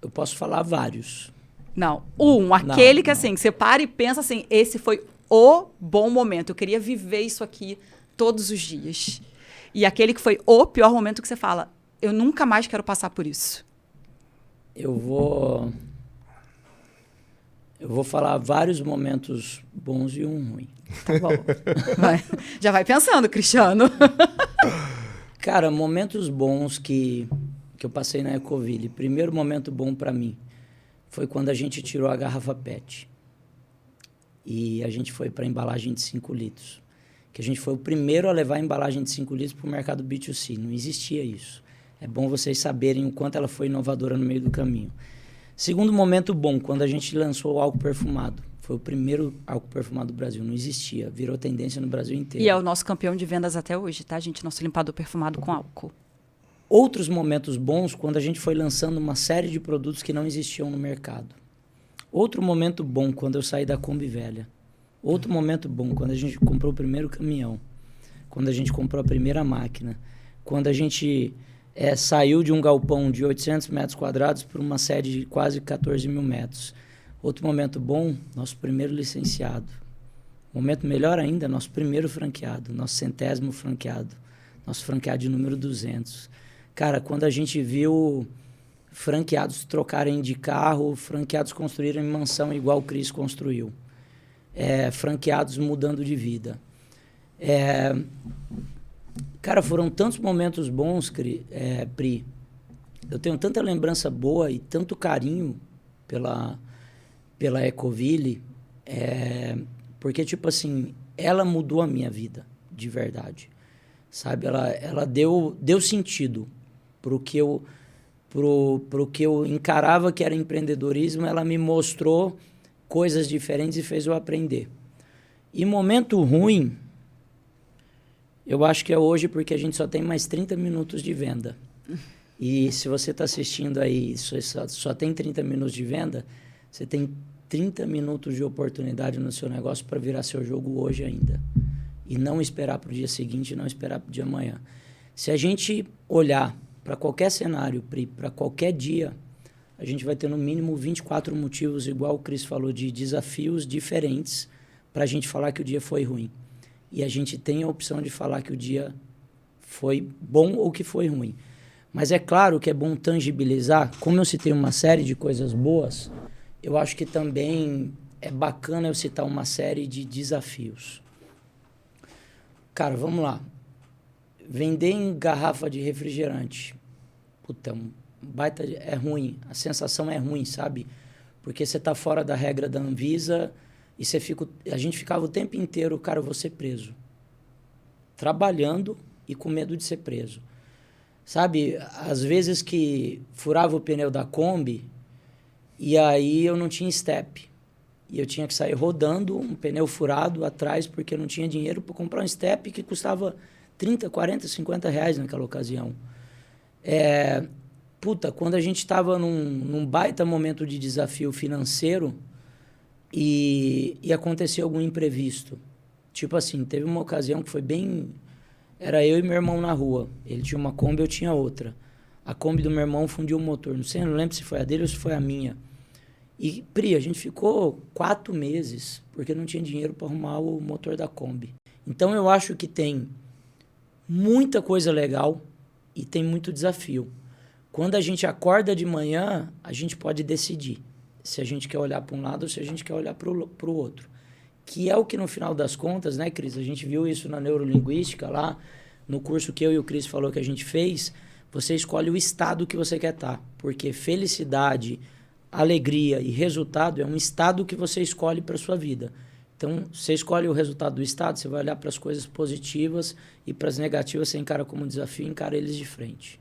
eu posso falar vários. Não, aquele que assim, você para e pensa assim, esse foi o bom momento. Eu queria viver isso aqui todos os dias. E aquele que foi o pior momento que você fala, eu nunca mais quero passar por isso. Eu vou falar vários momentos bons e um ruim. Tá bom. Já vai pensando, Cristiano. Cara, momentos bons que eu passei na Ecoville. Primeiro momento bom para mim foi quando a gente tirou a garrafa PET. E a gente foi para a embalagem de 5 litros. Que a gente foi o primeiro a levar a embalagem de 5 litros para o mercado B2C. Não existia isso. É bom vocês saberem o quanto ela foi inovadora no meio do caminho. Segundo momento bom, quando a gente lançou o álcool perfumado. Foi o primeiro álcool perfumado do Brasil. Não existia. Virou tendência no Brasil inteiro. E é o nosso campeão de vendas até hoje, tá, gente? Nosso limpador perfumado com álcool. Outros momentos bons, quando a gente foi lançando uma série de produtos que não existiam no mercado. Outro momento bom, quando eu saí da Kombi velha. Outro momento bom, quando a gente comprou o primeiro caminhão. Quando a gente comprou a primeira máquina. Quando a gente saiu de um galpão de 800 metros quadrados para uma sede de quase 14 mil metros. Outro momento bom, nosso primeiro licenciado. Momento melhor ainda, nosso primeiro franqueado, nosso 100º franqueado, nosso franqueado de número 200. Cara, quando a gente viu franqueados trocarem de carro, franqueados construírem mansão igual o Cris construiu, franqueados mudando de vida. Cara, foram tantos momentos bons, Pri. Eu tenho tanta lembrança boa e tanto carinho pela Ecoville, porque, tipo assim, ela mudou a minha vida, de verdade, sabe? Ela deu sentido pro que eu encarava que era empreendedorismo. Ela me mostrou coisas diferentes e fez eu aprender. E momento ruim, eu acho que é hoje, porque a gente só tem mais 30 minutos de venda. E se você está assistindo aí, só tem 30 minutos de venda, você tem 30 minutos de oportunidade no seu negócio para virar seu jogo hoje ainda. E não esperar para o dia seguinte, não esperar para o dia amanhã. Se a gente olhar para qualquer cenário, para qualquer dia, a gente vai ter no mínimo 24 motivos, igual o Cris falou, de desafios diferentes para a gente falar que o dia foi ruim. E a gente tem a opção de falar que o dia foi bom ou que foi ruim. Mas é claro que é bom tangibilizar. Como eu citei uma série de coisas boas, eu acho que também é bacana eu citar uma série de desafios. Cara, vamos lá. Vender em garrafa de refrigerante. Puta, baita é ruim. A sensação é ruim, sabe? Porque você tá fora da regra da Anvisa e a gente ficava o tempo inteiro, cara, eu vou ser preso. Trabalhando e com medo de ser preso. Sabe, às vezes que furava o pneu da Kombi e aí eu não tinha step. E eu tinha que sair rodando um pneu furado atrás porque eu não tinha dinheiro para comprar um step que custava 30, 40, 50 reais naquela ocasião. Quando a gente estava num baita momento de desafio financeiro e aconteceu algum imprevisto. Tipo assim, teve uma ocasião que foi bem... Era eu e meu irmão na rua. Ele tinha uma Kombi, eu tinha outra. A Kombi do meu irmão fundiu o motor. Não lembro se foi a dele ou se foi a minha. E, Pri, a gente ficou 4 meses porque não tinha dinheiro para arrumar o motor da Kombi. Então, eu acho que tem muita coisa legal e tem muito desafio. Quando a gente acorda de manhã, a gente pode decidir se a gente quer olhar para um lado ou se a gente quer olhar para o outro. Que é o que, no final das contas, né, Cris? A gente viu isso na neurolinguística lá, no curso que eu e o Cris falou que a gente fez. Você escolhe o estado que você quer estar. Porque felicidade, alegria e resultado é um estado que você escolhe para sua vida. Então, você escolhe o resultado do estado, você vai olhar para as coisas positivas e para as negativas você encara como um desafio e encara eles de frente.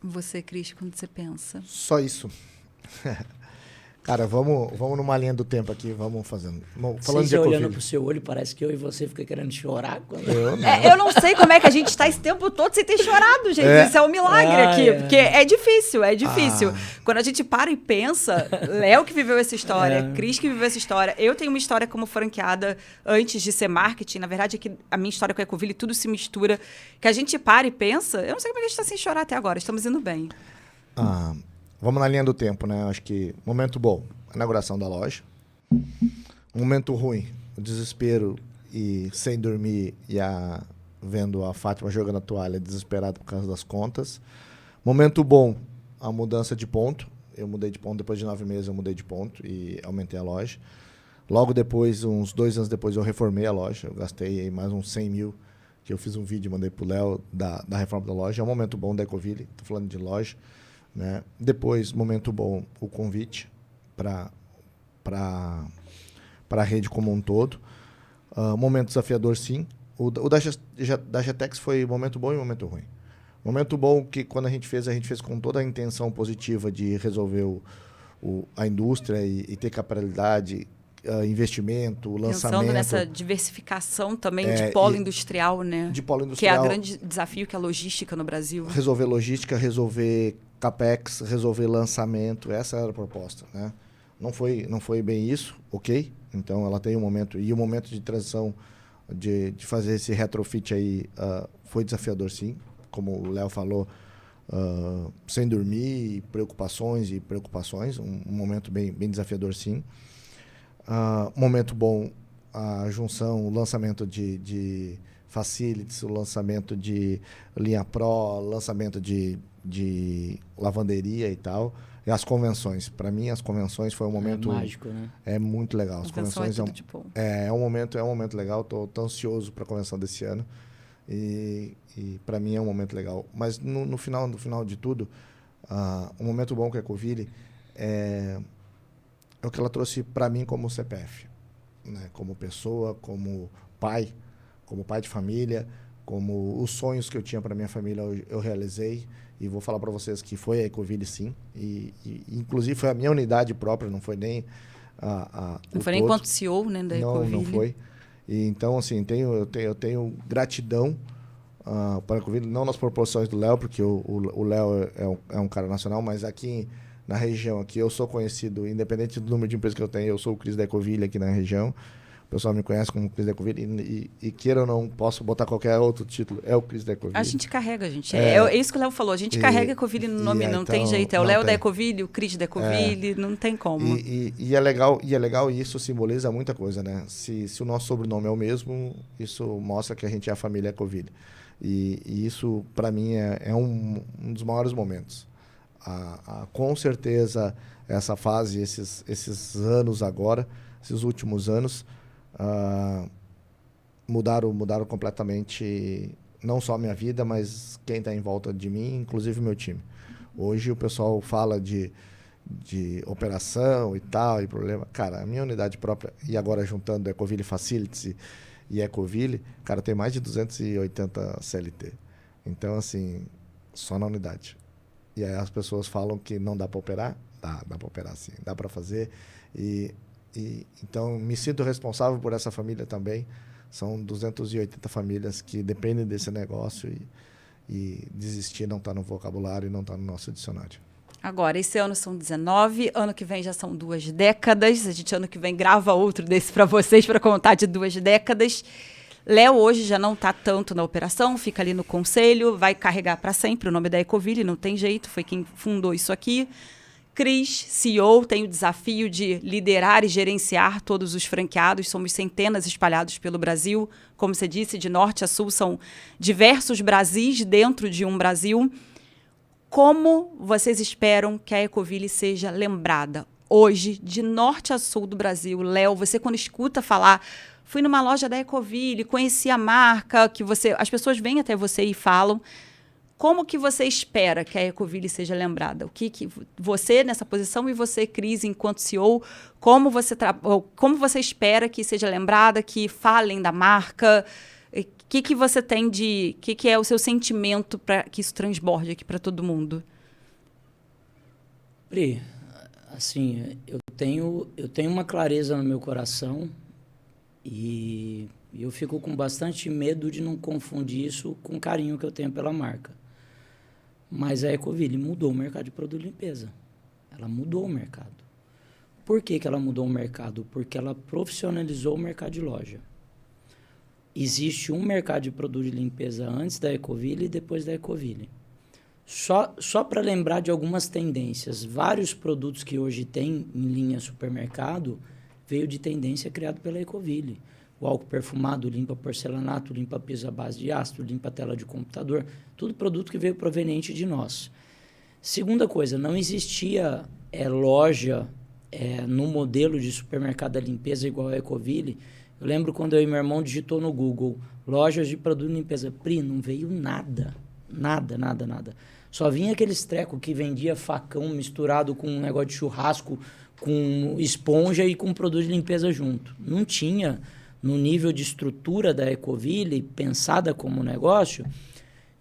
Você, Cris, quando você pensa? Só isso. Cara, vamos numa linha do tempo aqui, vamos fazendo. Falando de olhando pro seu olho, parece que eu e você fica querendo chorar. Eu não sei como é que a gente está esse tempo todo sem ter chorado, gente. Isso é um milagre aqui, porque é difícil. Quando a gente para e pensa, Léo que viveu essa história, Cris que viveu essa história, eu tenho uma história como franqueada antes de ser marketing. Na verdade, é que a minha história com a Ecoville, tudo se mistura. Que a gente para e pensa, eu não sei como é que a gente está sem chorar até agora, estamos indo bem. Vamos na linha do tempo, né? Acho que momento bom, a inauguração da loja. Momento ruim, o desespero e sem dormir e vendo a Fátima jogando a toalha desesperada por causa das contas. Momento bom, a mudança de ponto. Eu mudei de ponto, depois de 9 meses eu mudei de ponto e aumentei a loja. Logo depois, uns 2 anos depois, eu reformei a loja. Eu gastei aí mais uns 100 mil, que eu fiz um vídeo e mandei pro Léo da reforma da loja. É um momento bom da Ecoville, tô falando de loja. Né? Depois, momento bom, o convite para a rede como um todo. Momento desafiador, sim. O da Getex foi momento bom e momento ruim. Momento bom que quando a gente fez com toda a intenção positiva de resolver a indústria e ter capitalidade, investimento, lançamento. Pensando nessa diversificação também de polo industrial, né? De polo industrial. Que é o grande desafio, que é a logística no Brasil. Resolver logística, resolver CAPEX, resolver lançamento, essa era a proposta, né? Não foi bem isso, ok? Então ela tem um momento, e o momento de transição de fazer esse retrofit aí foi desafiador, sim, como o Léo falou, sem dormir, preocupações, um momento bem desafiador, sim. Momento bom, a junção, o lançamento de facilities, o lançamento de linha Pro, lançamento de lavanderia e tal. E as convenções. Para mim, as convenções foi um momento... mágico, né? É muito legal. As convenções é um momento legal. Tô ansioso para a convenção desse ano. E para mim é um momento legal. Mas no final de tudo, um momento bom que a Ecoville é o que ela trouxe para mim como CPF. Né? Como pessoa, como pai de família, como os sonhos que eu tinha para minha família eu realizei. E vou falar para vocês que foi a Ecoville, sim. E inclusive, foi a minha unidade própria, não foi nem não foi nem enquanto CEO, né, da Ecoville. Não foi. E, então, assim, eu tenho gratidão para a Ecoville, não nas proporções do Léo, porque o Léo é um cara nacional, mas aqui na região, aqui eu sou conhecido, independente do número de empresas que eu tenho, eu sou o Cris da Ecoville aqui na região. O pessoal me conhece como Cris da Ecoville e queira ou não, posso botar qualquer outro título, é o Cris da Ecoville. A gente carrega, gente. É isso que o Léo falou, a gente carrega a Ecoville no nome, não tem jeito. É o Léo da Ecoville, o Cris da Ecoville, não tem como. E é legal, e isso simboliza muita coisa, né? Se o nosso sobrenome é o mesmo, isso mostra que a gente é a família Ecoville. E isso, para mim, é um dos maiores momentos. Com certeza, essa fase, esses anos agora, esses últimos anos, mudaram completamente, não só a minha vida, mas quem está em volta de mim, inclusive o meu time. Hoje o pessoal fala de operação e tal, e problema. Cara, a minha unidade própria, e agora juntando Ecoville Facilities e Ecoville, cara, tem mais de 280 CLT. Então, assim, só na unidade. E aí as pessoas falam que não dá para operar. Dá para operar, sim. Dá para fazer. Então, me sinto responsável por essa família também. São 280 famílias que dependem desse negócio E desistir não está no vocabulário e não está no nosso dicionário. Agora, esse ano são 19, ano que vem já são 2 décadas. A gente, ano que vem, grava outro desse para vocês, para contar de 2 décadas. Léo hoje já não está tanto na operação, fica ali no conselho, vai carregar para sempre o nome da Ecoville, não tem jeito, foi quem fundou isso aqui. Cris, CEO, tem o desafio de liderar e gerenciar todos os franqueados. Somos centenas espalhados pelo Brasil. Como você disse, de norte a sul, são diversos Brasis dentro de um Brasil. Como vocês esperam que a Ecoville seja lembrada hoje, de norte a sul do Brasil? Léo, você quando escuta falar, fui numa loja da Ecoville, conheci a marca, as pessoas vêm até você e falam. Como que você espera que a Ecoville seja lembrada? O que você, nessa posição, e você, Cris, enquanto CEO, como você espera que seja lembrada, que falem da marca? O que você tem de... O que é o seu sentimento para que isso transborde aqui para todo mundo? Pri, assim, eu tenho uma clareza no meu coração e eu fico com bastante medo de não confundir isso com o carinho que eu tenho pela marca. Mas a Ecoville mudou o mercado de produto de limpeza. Ela mudou o mercado. Por que ela mudou o mercado? Porque ela profissionalizou o mercado de loja. Existe um mercado de produto de limpeza antes da Ecoville e depois da Ecoville. Só para lembrar de algumas tendências, vários produtos que hoje tem em linha supermercado veio de tendência criado pela Ecoville. O álcool perfumado, limpa porcelanato, limpa piso à base de ácido, limpa tela de computador, tudo produto que veio proveniente de nós. Segunda coisa, não existia loja no modelo de supermercado da limpeza igual a Ecoville. Eu lembro quando eu e meu irmão digitou no Google lojas de produto de limpeza. Pri, não veio nada. Nada, nada, nada. Só vinha aqueles trecos que vendia facão misturado com um negócio de churrasco, com esponja e com produto de limpeza junto. Não tinha, no nível de estrutura da Ecoville, pensada como negócio.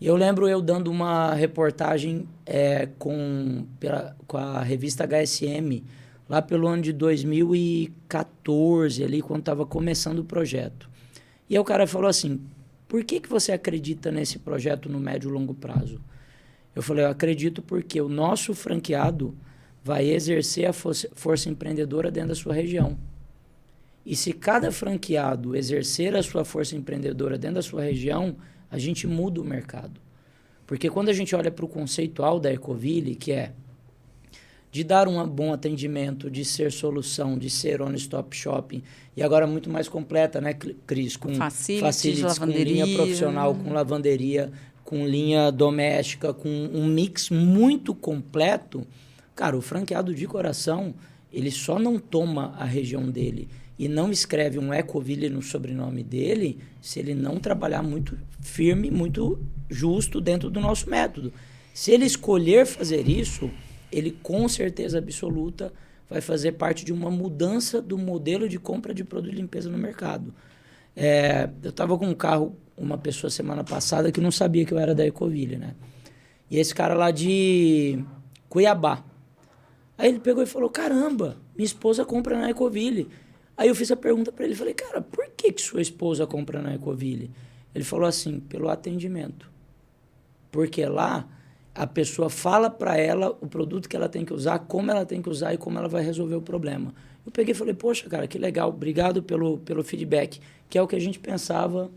E eu lembro eu dando uma reportagem com a revista HSM, lá pelo ano de 2014, ali, quando estava começando o projeto. E aí o cara falou assim, por que você acredita nesse projeto no médio e longo prazo? Eu falei, eu acredito porque o nosso franqueado vai exercer a força empreendedora dentro da sua região. E se cada franqueado exercer a sua força empreendedora dentro da sua região, a gente muda o mercado. Porque quando a gente olha para o conceitual da Ecoville, que é de dar um bom atendimento, de ser solução, de ser one-stop shopping, e agora muito mais completa, né, Cris? Com facilities, com linha profissional, com lavanderia, com linha doméstica, com um mix muito completo. Cara, o franqueado de coração, ele só não toma a região dele e não escreve um Ecoville no sobrenome dele se ele não trabalhar muito firme, muito justo dentro do nosso método. Se ele escolher fazer isso, ele com certeza absoluta vai fazer parte de uma mudança do modelo de compra de produto de limpeza no mercado. Eu estava com um carro, uma pessoa semana passada que não sabia que eu era da Ecoville, né? E esse cara lá de Cuiabá. Aí ele pegou e falou, caramba, minha esposa compra na Ecoville. Aí eu fiz a pergunta para ele, falei, cara, por que sua esposa compra na Ecoville? Ele falou assim, pelo atendimento. Porque lá a pessoa fala para ela o produto que ela tem que usar, como ela tem que usar e como ela vai resolver o problema. Eu peguei e falei, poxa, cara, que legal, obrigado pelo feedback, que é o que a gente pensava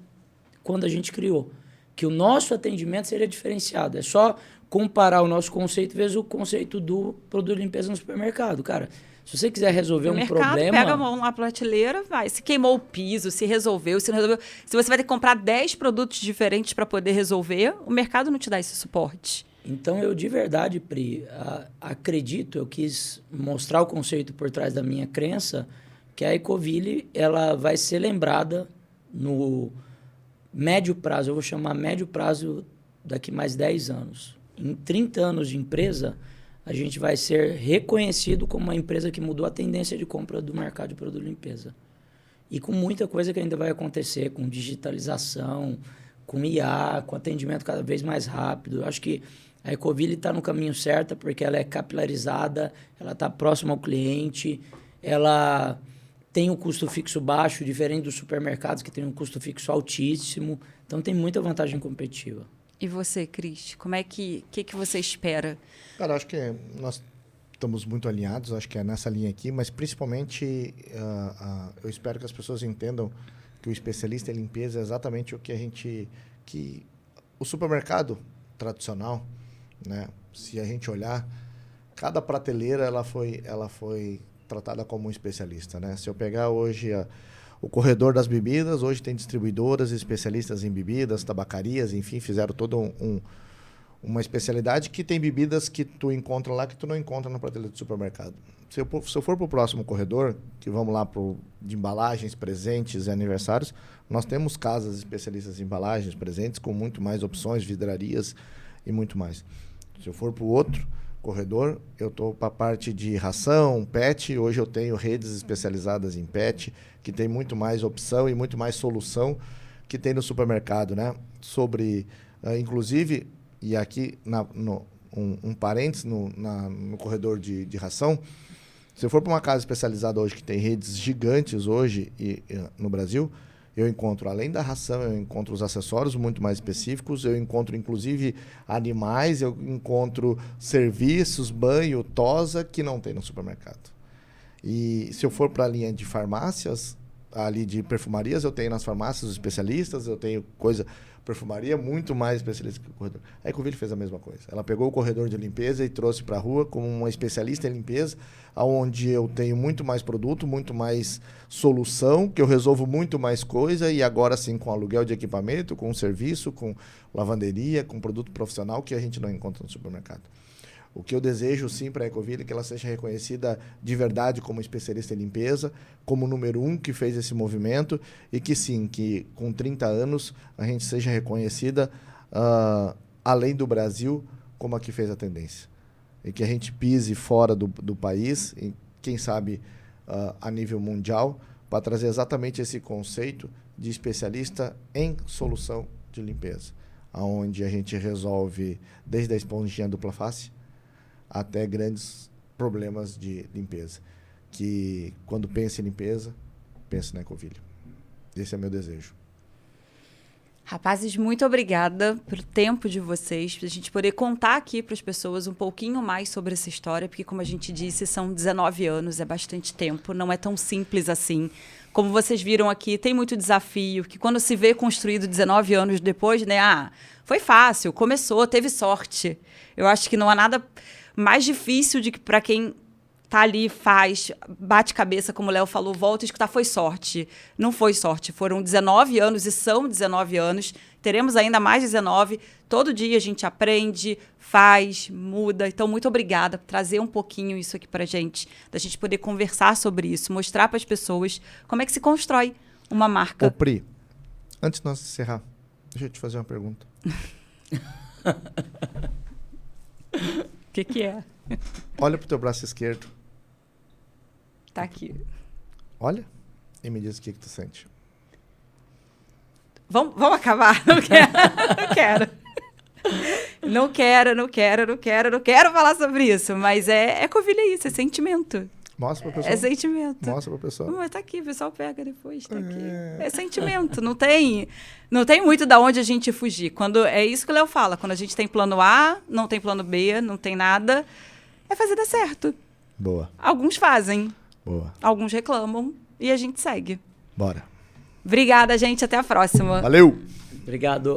quando a gente criou. Que o nosso atendimento seria diferenciado. É só comparar o nosso conceito vezes o conceito do produto de limpeza no supermercado. Cara, se você quiser resolver um problema... pega a mão na prateleira, vai. Se queimou o piso, se resolveu, se não resolveu... Se você vai ter que comprar 10 produtos diferentes para poder resolver, o mercado não te dá esse suporte. Então, eu de verdade, Pri, acredito, eu quis mostrar o conceito por trás da minha crença, que a Ecoville ela vai ser lembrada no médio prazo, eu vou chamar médio prazo daqui mais 10 anos. Em 30 anos de empresa, a gente vai ser reconhecido como uma empresa que mudou a tendência de compra do mercado de produto de limpeza. E com muita coisa que ainda vai acontecer, com digitalização, com IA, com atendimento cada vez mais rápido. Eu acho que a Ecoville está no caminho certo porque ela é capilarizada, ela está próxima ao cliente, ela tem um custo fixo baixo, diferente dos supermercados que tem um custo fixo altíssimo. Então, tem muita vantagem competitiva. E você, Cris? Como é que você espera? Cara, acho que nós estamos muito alinhados, acho que é nessa linha aqui, mas principalmente eu espero que as pessoas entendam que o especialista em limpeza é exatamente o que o supermercado tradicional, né? Se a gente olhar, cada prateleira ela foi tratada como um especialista, né? Se eu pegar hoje o corredor das bebidas, hoje tem distribuidoras, especialistas em bebidas, tabacarias, enfim, fizeram toda uma especialidade que tem bebidas que tu encontra lá que tu não encontra na prateleira do supermercado. Se eu for para o próximo corredor, que vamos lá de embalagens, presentes e aniversários, nós temos casas especialistas em embalagens, presentes, com muito mais opções, vidrarias e muito mais. Se eu for para o outro corredor, eu estou para a parte de ração, pet. Hoje eu tenho redes especializadas em pet, que tem muito mais opção e muito mais solução que tem no supermercado, né? Inclusive, e aqui um parênteses no corredor de ração, se eu for para uma casa especializada hoje que tem redes gigantes hoje no Brasil, eu encontro, além da ração, eu encontro os acessórios muito mais específicos, eu encontro, inclusive, animais, eu encontro serviços, banho, tosa, que não tem no supermercado. E se eu for para a linha de farmácias, ali de perfumarias, eu tenho nas farmácias os especialistas, eu tenho perfumaria muito mais especialista que o corredor. A Ecoville fez a mesma coisa. Ela pegou o corredor de limpeza e trouxe para a rua como uma especialista em limpeza, onde eu tenho muito mais produto, muito mais solução, que eu resolvo muito mais coisa, e agora sim com aluguel de equipamento, com serviço, com lavanderia, com produto profissional que a gente não encontra no supermercado. O que eu desejo, sim, para a Ecoville é que ela seja reconhecida de verdade como especialista em limpeza, como o número 1 que fez esse movimento, e que, sim, que com 30 anos a gente seja reconhecida, além do Brasil, como a que fez a tendência. E que a gente pise fora do país, e quem sabe a nível mundial, para trazer exatamente esse conceito de especialista em solução de limpeza, onde a gente resolve desde a esponjinha dupla face até grandes problemas de limpeza. Que quando pensa em limpeza, pensa na Ecoville. Esse é meu desejo. Rapazes, muito obrigada pelo tempo de vocês, para a gente poder contar aqui para as pessoas um pouquinho mais sobre essa história, porque, como a gente disse, são 19 anos, é bastante tempo, não é tão simples assim. Como vocês viram aqui, tem muito desafio, que quando se vê construído 19 anos depois, né? Foi fácil, começou, teve sorte. Eu acho que não há nada mais difícil de que para quem tá ali, faz, bate cabeça, como o Léo falou, volta e escutar, foi sorte. Não foi sorte, foram 19 anos e são 19 anos. Teremos ainda mais 19. Todo dia a gente aprende, faz, muda. Então, muito obrigada por trazer um pouquinho isso aqui pra gente, da gente poder conversar sobre isso, mostrar para as pessoas como é que se constrói uma marca. Ô, Pri, antes de nós encerrar, deixa eu te fazer uma pergunta. O que é? Olha pro teu braço esquerdo. Tá aqui. Olha e me diz o que tu sente. Vamos acabar? Não quero. Não quero falar sobre isso. Mas é Ecoville, é isso, é sentimento. Mostra pra pessoa. É sentimento. Mostra pra pessoa. Mas tá aqui, o pessoal pega depois, tá aqui. É sentimento, não tem muito da onde a gente fugir. É isso que o Léo fala, quando a gente tem plano A, não tem plano B, não tem nada, é fazer dar certo. Boa. Alguns fazem. Boa. Alguns reclamam e a gente segue. Bora. Obrigada, gente. Até a próxima. Valeu! Obrigado.